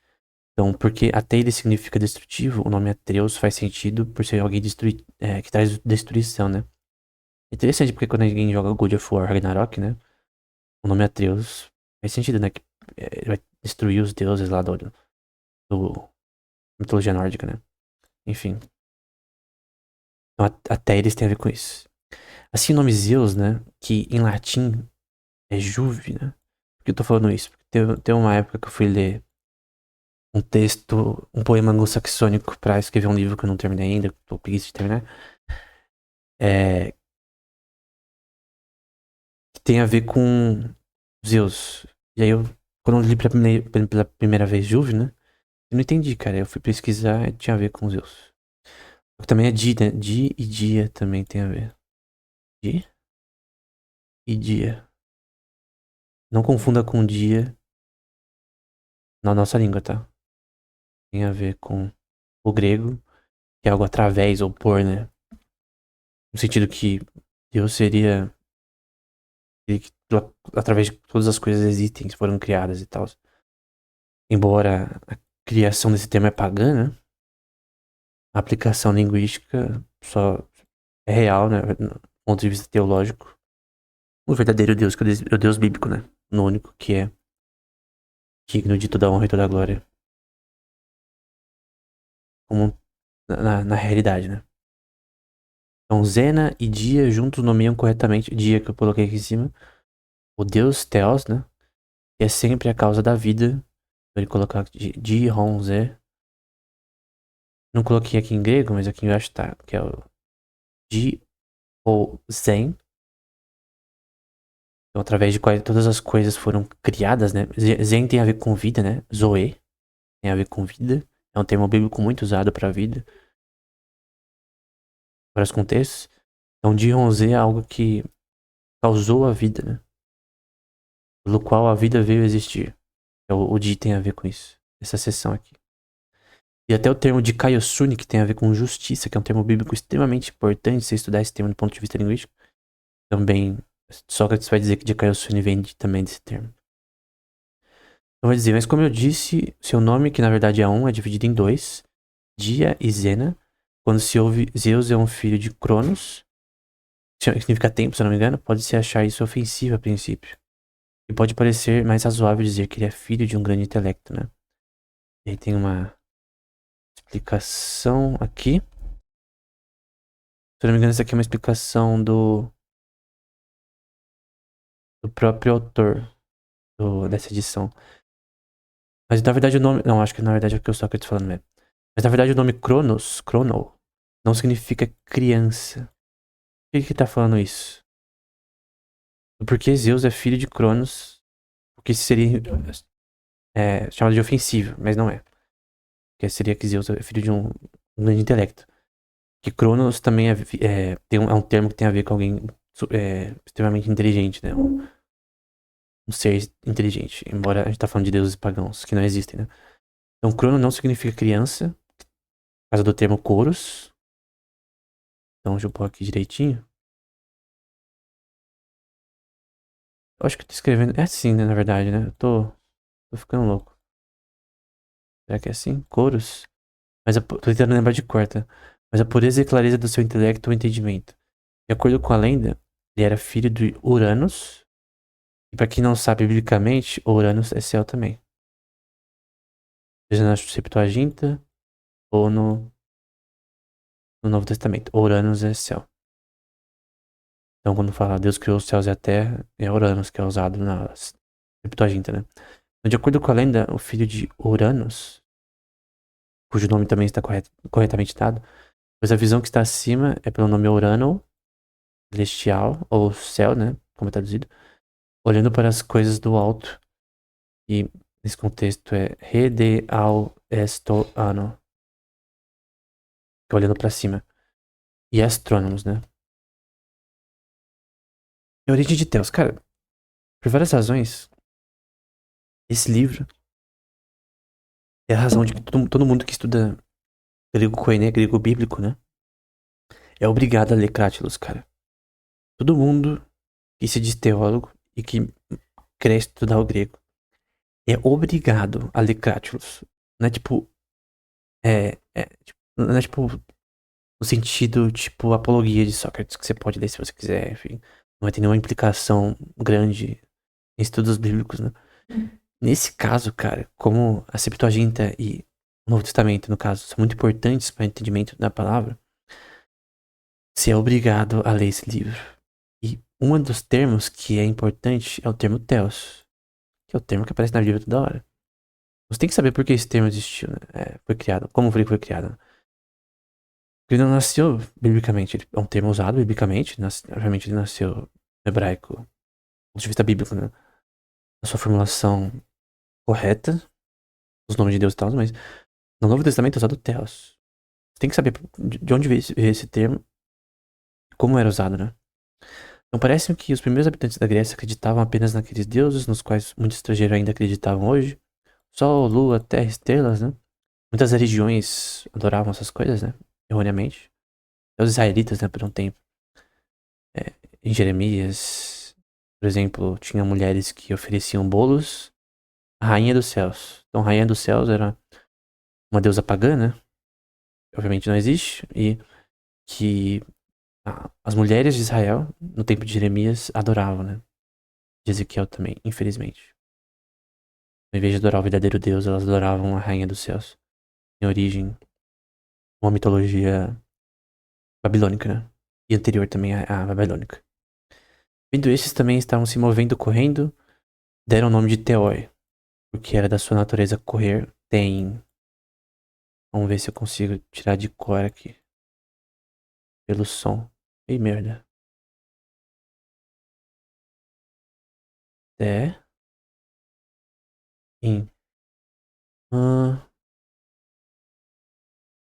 Então, porque Ateires significa destrutivo, o nome Atreus faz sentido por ser alguém que traz destruição, né? É interessante porque quando alguém joga God of War Ragnarok, né? O nome Atreus faz sentido, né? Que ele vai destruir os deuses lá do mitologia nórdica, né? Enfim. Então, até eles têm a ver com isso. Assim, o nome Zeus, né? Que em latim é Juve, né? Por que eu tô falando isso? Porque tem uma época que eu fui ler um texto, um poema anglo-saxônico pra escrever um livro que eu não terminei ainda, tô preguiça de terminar. É, que tem a ver com Zeus. E aí quando eu li pela primeira vez Juve, né? Eu não entendi, cara. Eu fui pesquisar e tinha a ver com Zeus. Também é Di, né? Di e dia também tem a ver. Di e dia. Não confunda com dia na nossa língua, tá? Tem a ver com o grego, que é algo através ou por, né? No sentido que Deus seria que através de todas as coisas existem, que foram criadas e tal. Embora a criação desse termo é pagã, né? A aplicação linguística só é real, né? Do ponto de vista teológico. O verdadeiro Deus, que é o Deus bíblico, né? No único que é digno de toda a honra e toda a glória. Como na realidade, né? Então, Zena e Dia juntos nomeiam corretamente Dia, que eu coloquei aqui em cima, o Deus Theos, né? Que é sempre a causa da vida. Ele colocar Di, Ron, Zé. Não coloquei aqui em grego, mas aqui embaixo tá. Que é o Di ou Zen. Então, através de qual todas as coisas foram criadas, né? Zen tem a ver com vida, né? Zoe tem a ver com vida. É um termo bíblico muito usado para vida, para os contextos. Então, Di, Ron, Zé é algo que causou a vida, né? Pelo qual a vida veio a existir. O Di tem a ver com isso. Essa seção aqui. E até o termo de Kaiosune, que tem a ver com justiça, que é um termo bíblico extremamente importante se estudar esse termo do ponto de vista linguístico. Também, Sócrates vai dizer que de Kaiosune vem também desse termo. Então vai dizer, mas como eu disse, seu nome, que na verdade é um, é dividido em dois, Dia e Zena. Quando se ouve Zeus é um filho de Cronos, que significa tempo, se eu não me engano, pode-se achar isso ofensivo a princípio. E pode parecer mais razoável dizer que ele é filho de um grande intelecto, né? E aí tem uma explicação aqui. Se eu não me engano, isso aqui é uma explicação do próprio autor dessa edição. Mas na verdade o nome. Não, acho que na verdade é o que eu estou falando mesmo. Mas na verdade o nome Cronos, Chrono, não significa criança. Por que tá falando isso? Porque Zeus é filho de Cronos, o que seria chamado de ofensivo, mas não é. Porque seria que Zeus é filho de um grande intelecto. Que Cronos também é um termo que tem a ver com alguém extremamente inteligente, né? Um ser inteligente. Embora a gente tá falando de deuses pagãos, que não existem, né? Então, Crono não significa criança, por causa do termo Coros. Então, deixa eu pôr aqui direitinho. Eu acho que eu tô escrevendo. É assim, né, na verdade, né? Tô ficando louco. Será que é assim? Coros? Mas tô tentando lembrar de quarta. Mas a pureza e clareza do seu intelecto ou entendimento. De acordo com a lenda, ele era filho de Uranus. E pra quem não sabe biblicamente, Uranus é céu também. Seja na Septuaginta ou no Novo Testamento. Uranus é céu. Então, quando fala Deus criou os céus e a terra, é Uranus que é usado na Septuaginta, né? Então, de acordo com a lenda, o filho de Uranus, cujo nome também está corretamente dado, pois a visão que está acima é pelo nome Urano, celestial, ou céu, né? Como é traduzido, olhando para as coisas do alto. E nesse contexto é Rede ao esto ano, que é olhando para cima. E astrônomos, né? E a origem de Theos, cara, por várias razões, esse livro é a razão de que todo mundo que estuda grego koiné, grego bíblico, né? É obrigado a ler Crátilos, cara. Todo mundo que se diz teólogo e que quer estudar o grego é obrigado a ler Crátilos. Não é tipo. Não é tipo no sentido, tipo, apologia de Sócrates, que você pode ler se você quiser, enfim. Não vai ter nenhuma implicação grande em estudos bíblicos, né? Nesse caso, cara, como a Septuaginta e o Novo Testamento, no caso, são muito importantes para o entendimento da palavra, você é obrigado a ler esse livro. E um dos termos que é importante é o termo Theos, que é o termo que aparece na Bíblia toda hora. Você tem que saber por que esse termo existiu, né? Foi criado, como foi criado, né? Ele não nasceu biblicamente, ele é um termo usado biblicamente, obviamente ele nasceu no hebraico, do ponto de vista bíblico, né? Na sua formulação correta, os nomes de Deus e tal, mas no Novo Testamento é usado Theos. Você tem que saber de onde veio esse termo, como era usado, né? Então parece que os primeiros habitantes da Grécia acreditavam apenas naqueles deuses nos quais muitos estrangeiros ainda acreditavam hoje. Sol, lua, terra, estrelas, né? Muitas religiões adoravam essas coisas, né? Erroneamente. Os israelitas, né, por um tempo. Em Jeremias, por exemplo, tinha mulheres que ofereciam bolos à Rainha dos Céus. Então, a Rainha dos Céus era uma deusa pagã, né? Que obviamente não existe. E que as mulheres de Israel, no tempo de Jeremias, adoravam, né? De Ezequiel também, infelizmente. Em vez de adorar o verdadeiro Deus, elas adoravam a Rainha dos Céus. Em origem, uma mitologia babilônica, né? E anterior também à babilônica. Vendo estes também estavam se movendo, correndo, deram o nome de Teoi, porque era da sua natureza correr. Tem. Vamos ver se eu consigo tirar de cor aqui. Pelo som. Ih, merda. É. Em. Ah,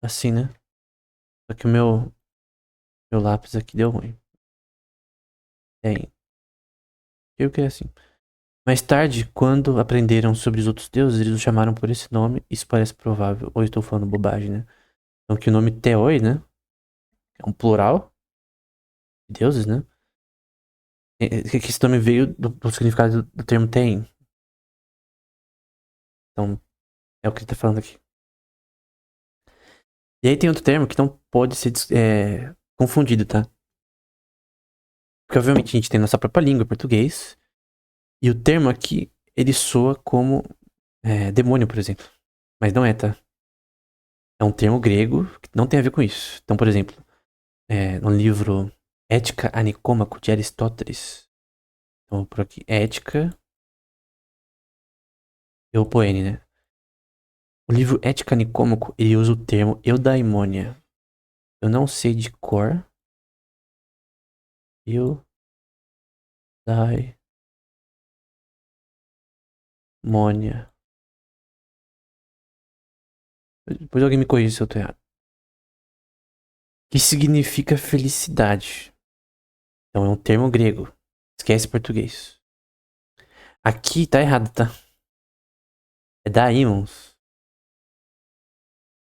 assim, né? Só que o meu lápis aqui deu ruim. Tem. Eu que é assim. Mais tarde, quando aprenderam sobre os outros deuses, eles o chamaram por esse nome. Isso parece provável. Ou eu estou falando bobagem, né? Então que o nome Theoi, né? É um plural de deuses, né? Que esse nome veio do significado do termo Tem. Então, é o que ele tá falando aqui. E aí tem outro termo que não pode ser confundido, tá? Porque obviamente a gente tem nossa própria língua, português. E o termo aqui, ele soa como demônio, por exemplo. Mas não é, tá? É um termo grego que não tem a ver com isso. Então, por exemplo, no livro Ética a Nicômaco, de Aristóteles. Então, por aqui, Ética Eupoene, né? O livro Ética Nicômaco, ele usa o termo eudaimônia. Eu não sei de cor. Eudaimônia. Depois alguém me corrija se eu tô errado. Que significa felicidade. Então é um termo grego. Esquece português. Aqui tá errado, tá? É daimons.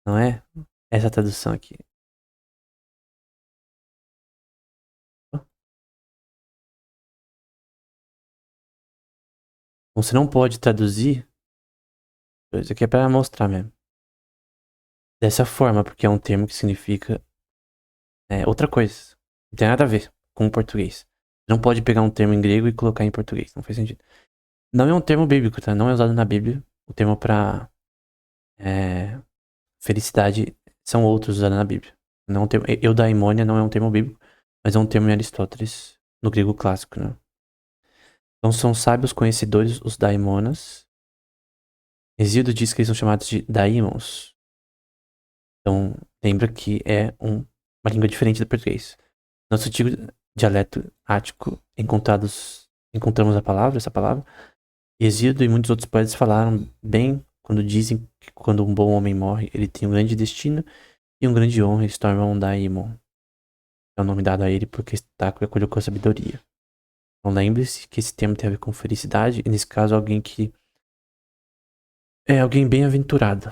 Não é essa tradução aqui. Você não pode traduzir. Isso aqui é pra mostrar mesmo. Dessa forma, porque é um termo que significa outra coisa. Não tem nada a ver com o português. Não pode pegar um termo em grego e colocar em português. Não faz sentido. Não é um termo bíblico, tá? Não é usado na Bíblia. O termo pra felicidade são outros usados na Bíblia. Não é um termo, eudaimônia não é um termo bíblico, mas é um termo em Aristóteles, no grego clássico, né? Então são sábios conhecedores os daimonas. Hesíodo diz que eles são chamados de daimons. Então lembra que é uma língua diferente do português. Nosso antigo dialeto ático encontramos essa palavra. Hesíodo e muitos outros poetas falaram bem quando dizem que quando um bom homem morre, ele tem um grande destino e um grande honra e se torna um daimon. É o nome dado a ele porque está acolheu com sabedoria. Então lembre-se que esse termo tem a ver com felicidade, e nesse caso alguém que é alguém bem-aventurado.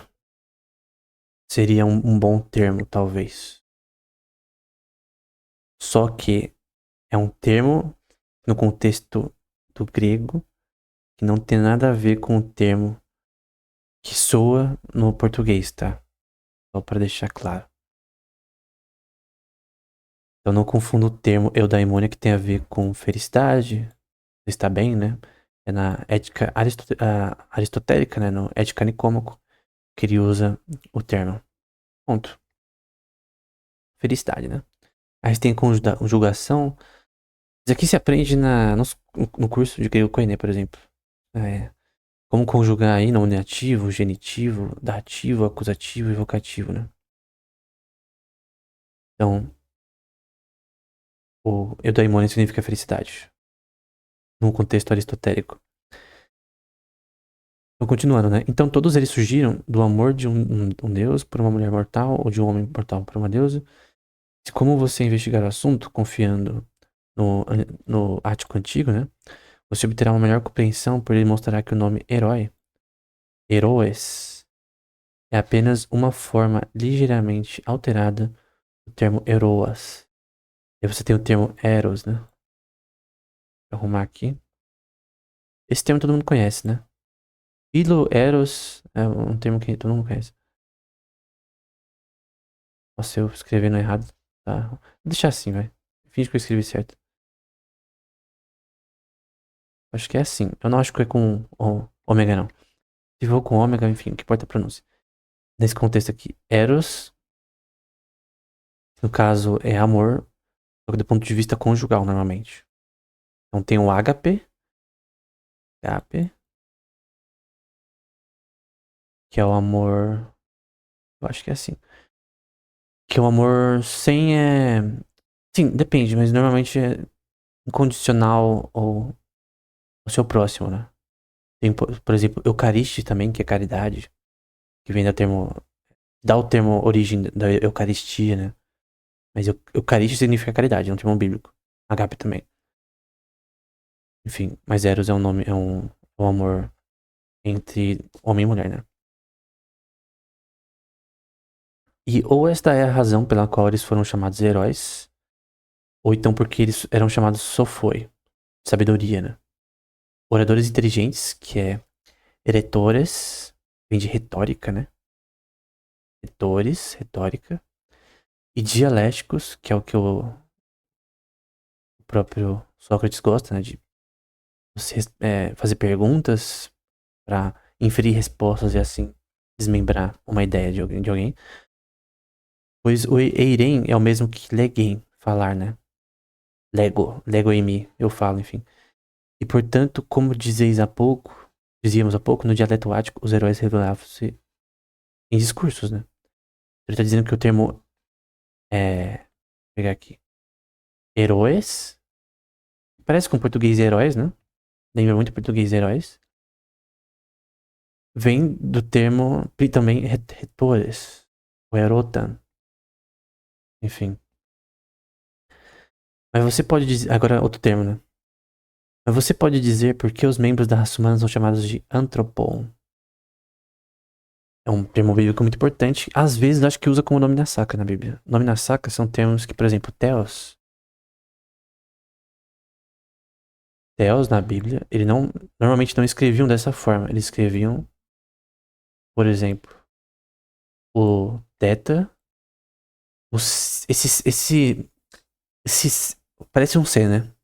Seria um bom termo, talvez. Só que é um termo no contexto do grego que não tem nada a ver com o termo que soa no português, tá? Só para deixar claro. Eu não confundo o termo eudaimonia que tem a ver com felicidade, está bem, né? É na ética aristotélica, né? No Ética Nicômaco, que ele usa o termo. Ponto. Felicidade, né? Aí tem conjugação. Isso aqui se aprende no curso de grego koiné, por exemplo. Como conjugar aí nominativo, genitivo, dativo, acusativo e vocativo, né? Então, o eudaimonia significa felicidade. No contexto aristotélico. Então, continuando, né? Então, todos eles surgiram do amor de um deus por uma mulher mortal, ou de um homem mortal por uma deusa. E como você investigar o assunto, confiando no ático antigo, né? Você obterá uma melhor compreensão por ele mostrará que o nome herói, heróis, é apenas uma forma ligeiramente alterada do termo heroas. E você tem o termo eros, né? Vou arrumar aqui. Esse termo todo mundo conhece, né? Philo, eros, é um termo que todo mundo conhece. Nossa, eu escrevendo errado. Tá. Vou deixar assim, vai. Finge que eu escrevi certo. Acho que é assim. Eu não acho que é com ômega, não. Se for com ômega, enfim, o que importa é a pronúncia. Nesse contexto aqui, eros, no caso, é amor, só que do ponto de vista conjugal, normalmente. Então tem o ágape, que é o amor. Eu acho que é assim. Que é o amor sem. Sim, depende, mas normalmente é incondicional ou o seu próximo, né? Tem, por exemplo, Eucariste também, que é caridade, que vem do termo. Dá o termo origem da Eucaristia, né? Mas Eucaristia significa caridade, é um termo bíblico. Agape também. Enfim, mas Eros é um nome, é um amor entre homem e mulher, né? E ou esta é a razão pela qual eles foram chamados heróis, ou então porque eles eram chamados sofoi, sabedoria, né? Oradores inteligentes, que é eretores, vem de retórica, né? Retores, retórica. E dialéticos, que é o que o próprio Sócrates gosta, né? De você fazer perguntas pra inferir respostas e assim desmembrar uma ideia de alguém. Pois o eirem é o mesmo que legem, falar, né? Lego em mim, eu falo, enfim. E portanto, como dizíamos há pouco, no dialeto ático, os heróis revelavam-se em discursos, né? Ele tá dizendo que o termo vou pegar aqui, heróis, parece com português heróis, né? Lembra muito português heróis. Vem do termo, e também retores, o erotan, enfim. Mas você pode dizer, agora outro termo, né? Mas você pode dizer por que os membros da raça humana são chamados de antropon. É um termo bíblico muito importante. Às vezes acho que usa como nome na saca na Bíblia. Nome na saca são termos que, por exemplo, Theos. Theos na Bíblia, ele não normalmente não escreviam dessa forma. Eles escreviam, por exemplo, o Theta, esse parece um C, né?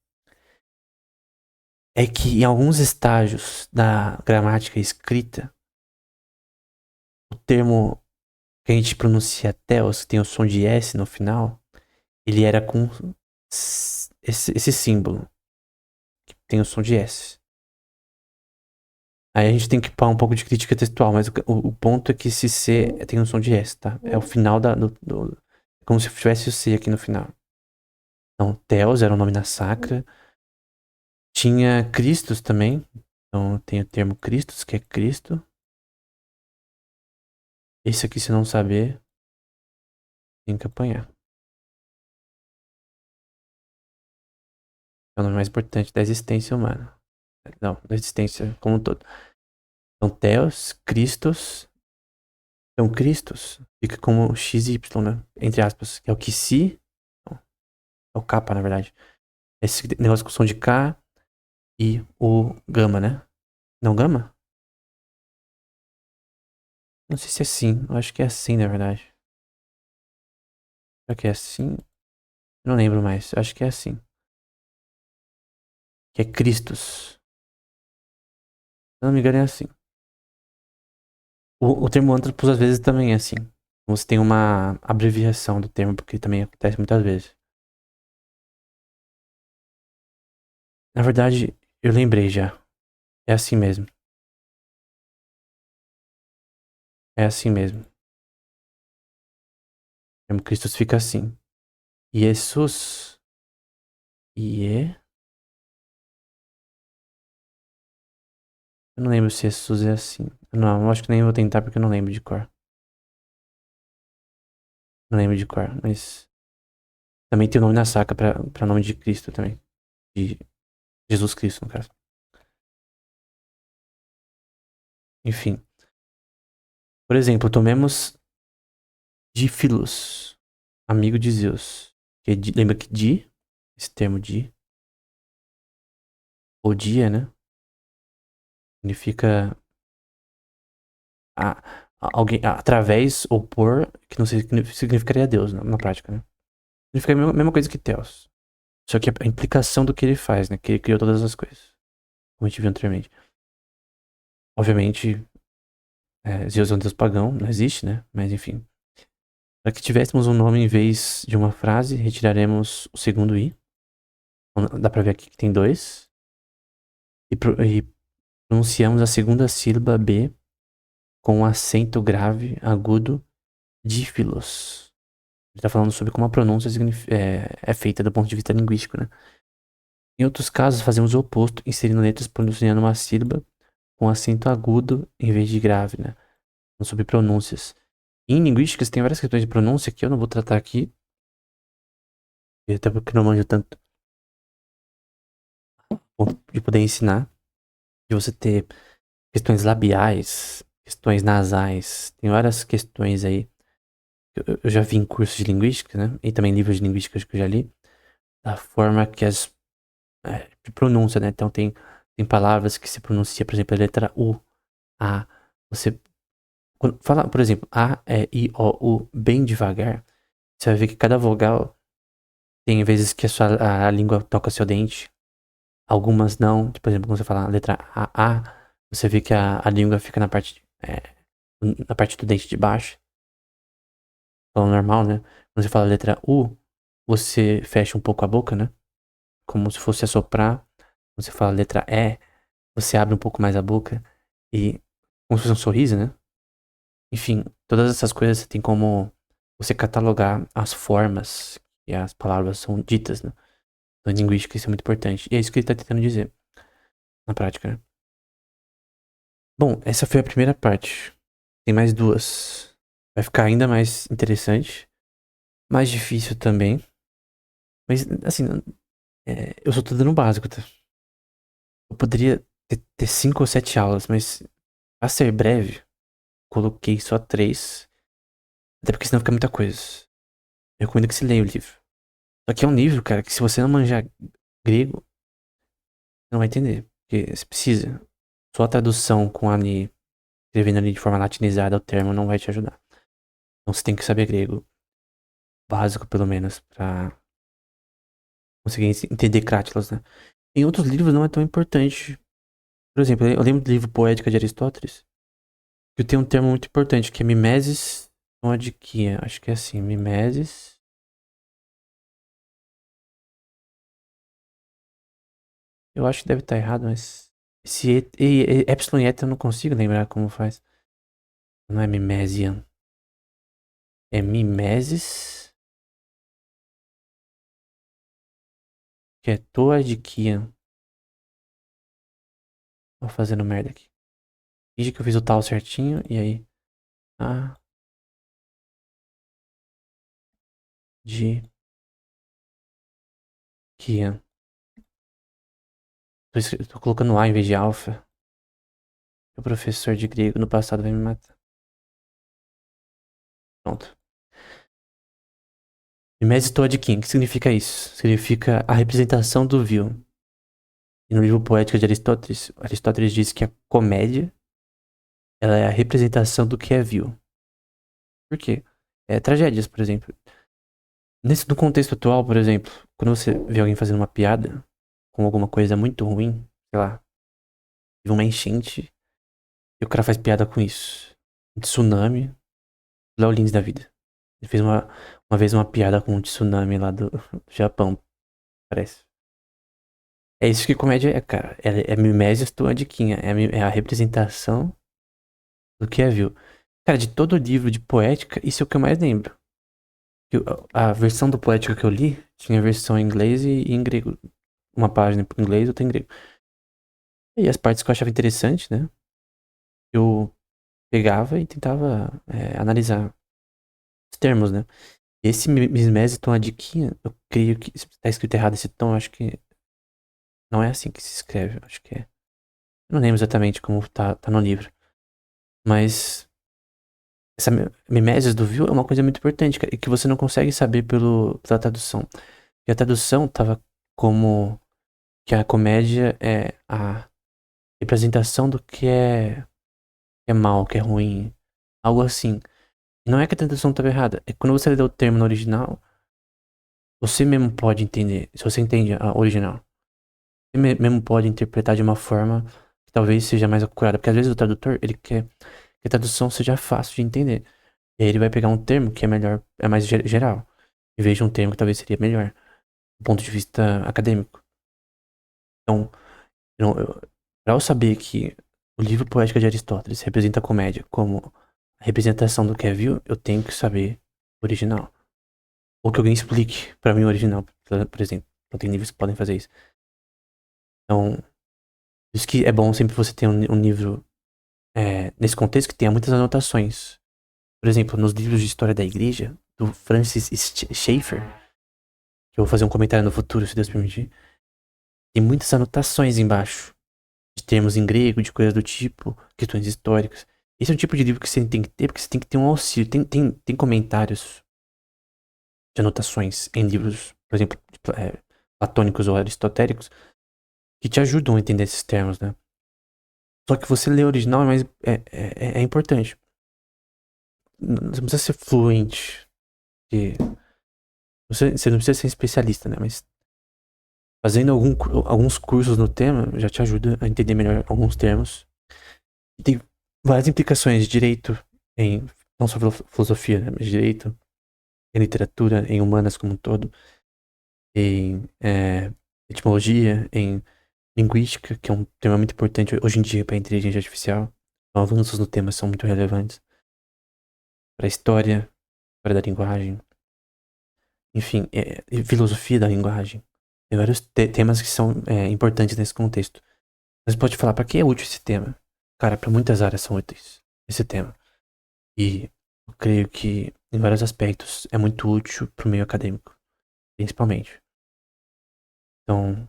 É que em alguns estágios da gramática escrita, o termo que a gente pronuncia Theos, que tem o som de S no final, ele era com esse símbolo, que tem o som de S. Aí a gente tem que pôr um pouco de crítica textual, mas o ponto é que esse C tem um som de S, tá? É o final como se tivesse o C aqui no final. Então, Theos era o nome na sacra. Tinha Christos também. Então tem o termo Christos, que é Cristo. Esse aqui, se não saber, tem que apanhar. É o nome mais importante da existência humana. Não, da existência como um todo. Então, Theos, Christos. Então, Christos fica como XY, né? Entre aspas, que é o que se. É o capa, na verdade. Esse negócio com som de K e o gama, né? Não gama? Não sei se é sim. Eu acho que é assim, na verdade. Será que é assim? Não lembro mais. Eu acho que é assim. Que é Christus. Se não me engano, é assim. O termo antropos às vezes também é assim. Você tem uma abreviação do termo, porque também acontece muitas vezes. Na verdade, eu lembrei já. É assim mesmo. É assim mesmo. O termo Christus fica assim. Jesus. Ie. Eu não lembro se Jesus é assim. Não, eu acho que nem vou tentar porque eu não lembro de cor. Não lembro de cor, mas. Também tem o nome na saca pra nome de Cristo também. De Jesus Cristo, no caso. Enfim. Por exemplo, tomemos Dífilos, amigo de Zeus. Lembra que esse termo ou dia, né? Significa a, alguém através ou por, que não significaria Deus na prática, né? Significa a mesma coisa que Theos. Só que a implicação do que ele faz, né? Que ele criou todas as coisas. Como a gente viu anteriormente. Obviamente, Zeus é um deus pagão, não existe, né? Mas enfim. Para que tivéssemos um nome em vez de uma frase, retiraremos o segundo i. Então, dá pra ver aqui que tem dois. E pronunciamos a segunda sílaba B com um acento grave, agudo, dífilos. Ele tá falando sobre como a pronúncia é feita do ponto de vista linguístico, né? Em outros casos, fazemos o oposto, inserindo letras pronunciando uma sílaba com acento agudo em vez de grave, né? Falando sobre pronúncias. Em linguísticas tem várias questões de pronúncia que eu não vou tratar aqui, até porque não manjo tanto de poder ensinar, de você ter questões labiais, questões nasais, tem várias questões aí. Eu já vi em cursos de linguística, né? E também livros de linguística que eu já li, da forma que de pronúncia, né? Então tem palavras que se pronuncia, por exemplo, a letra U, A. Você Fala, por exemplo, A, E, I, O, U bem devagar, você vai ver que cada vogal tem vezes que a língua toca seu dente, algumas não. Tipo, por exemplo, quando você fala a letra A, você vê que a língua fica na parte do dente de baixo, falando normal, né? Quando você fala a letra U, você fecha um pouco a boca, né? Como se fosse assoprar. Quando você fala a letra E, você abre um pouco mais a boca e como se fosse um sorriso, né? Enfim, todas essas coisas tem como você catalogar as formas que as palavras são ditas, né? Então, em linguística isso é muito importante. E é isso que ele tá tentando dizer na prática, né? Bom, essa foi a primeira parte. Tem mais duas. Vai ficar ainda mais interessante. Mais difícil também. Mas, assim, eu só tô dando o básico, tá? Eu poderia ter 5 ou 7 aulas, mas pra ser breve, coloquei só 3. Até porque senão fica muita coisa. Eu recomendo que você leia o livro. Só que é um livro, cara, que se você não manjar grego, você não vai entender. Porque você precisa. Só a tradução com ali, escrevendo ali de forma latinizada o termo, não vai te ajudar. Então você tem que saber grego. Básico, pelo menos, pra conseguir entender Crátilas, né? Em outros livros não é tão importante. Por exemplo, eu lembro do livro Poética de Aristóteles, que tem um termo muito importante, que é mimesis noadiquia. Acho que é assim, mimesis. Eu acho que deve estar errado, mas... Esse epsilon e eta eu não consigo lembrar como faz. Não é mimesian. É mimesis, que é toadiquia. Tô fazendo merda aqui. Finge que eu fiz o tal certinho, e aí... A, de, quia. Tô colocando A em vez de alfa. O professor de grego no passado vai me matar. Pronto. Mimesis toadiquim, o que significa isso? Significa a representação do vil. E no livro Poética de Aristóteles, Aristóteles diz que a comédia ela é a representação do que é vil. Por quê? Tragédias, por exemplo. No contexto atual, por exemplo, quando você vê alguém fazendo uma piada com alguma coisa muito ruim, sei lá, teve uma enchente e o cara faz piada com isso. Um tsunami, Léo Lins da vida. Ele fez uma vez uma piada com um tsunami lá do Japão, parece. É isso que comédia é, cara. É mimesis toadiquinha. É a representação do que é vil. Cara, de todo o livro de poética, isso é o que eu mais lembro. A versão do poética que eu li tinha a versão em inglês e em grego. Uma página em inglês, outra em grego. E as partes que eu achava interessante, né? Eu pegava e tentava analisar os termos, né? Esse mimesis toadiquinha, eu creio que tá escrito errado esse tom, eu acho que não é assim que se escreve, eu acho que é. Eu não lembro exatamente como tá no livro. Mas essa mimesis do vil é uma coisa muito importante, cara, e que você não consegue saber pela tradução. E a tradução tava como que a comédia é a representação do que é mal, que é ruim, algo assim. E não é que a tradução estava errada, é que quando você lê o termo no original, você mesmo pode entender, se você entende a original. Você mesmo pode interpretar de uma forma que talvez seja mais acurada, porque às vezes o tradutor, ele quer que a tradução seja fácil de entender. E aí ele vai pegar um termo que é melhor, é mais geral, em vez de um termo que talvez seria melhor, do ponto de vista acadêmico. Então, para eu saber que o livro Poética de Aristóteles representa a comédia como a representação do que é vil, eu tenho que saber o original. Ou que alguém explique pra mim o original, por exemplo. Então tem livros que podem fazer isso. Então, por isso que é bom sempre você ter um livro nesse contexto que tenha muitas anotações. Por exemplo, nos livros de história da igreja, do Francis Schaeffer, que eu vou fazer um comentário no futuro, se Deus permitir, tem muitas anotações embaixo, de termos em grego, de coisas do tipo, questões históricas. Esse é um tipo de livro que você tem que ter, porque você tem que ter um auxílio. Tem comentários de anotações em livros, por exemplo, platônicos ou aristotélicos, que te ajudam a entender esses termos, né? Só que você ler o original é importante. Você não precisa ser fluente. Você não precisa ser especialista, né? Mas fazendo alguns cursos no tema já te ajuda a entender melhor alguns termos. E tem várias implicações de direito em não só filosofia, né? Mas direito, em literatura, em humanas como um todo, em etimologia, em linguística, que é um tema muito importante hoje em dia para a inteligência artificial. Então, avanços no tema são muito relevantes para a história, para a linguagem, enfim, e filosofia da linguagem. Tem vários temas que são importantes nesse contexto. Mas pode falar, para que é útil esse tema? Cara, para muitas áreas são úteis esse tema. E eu creio que, em vários aspectos, é muito útil para o meio acadêmico, principalmente. Então,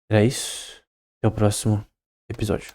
era isso. Até o próximo episódio.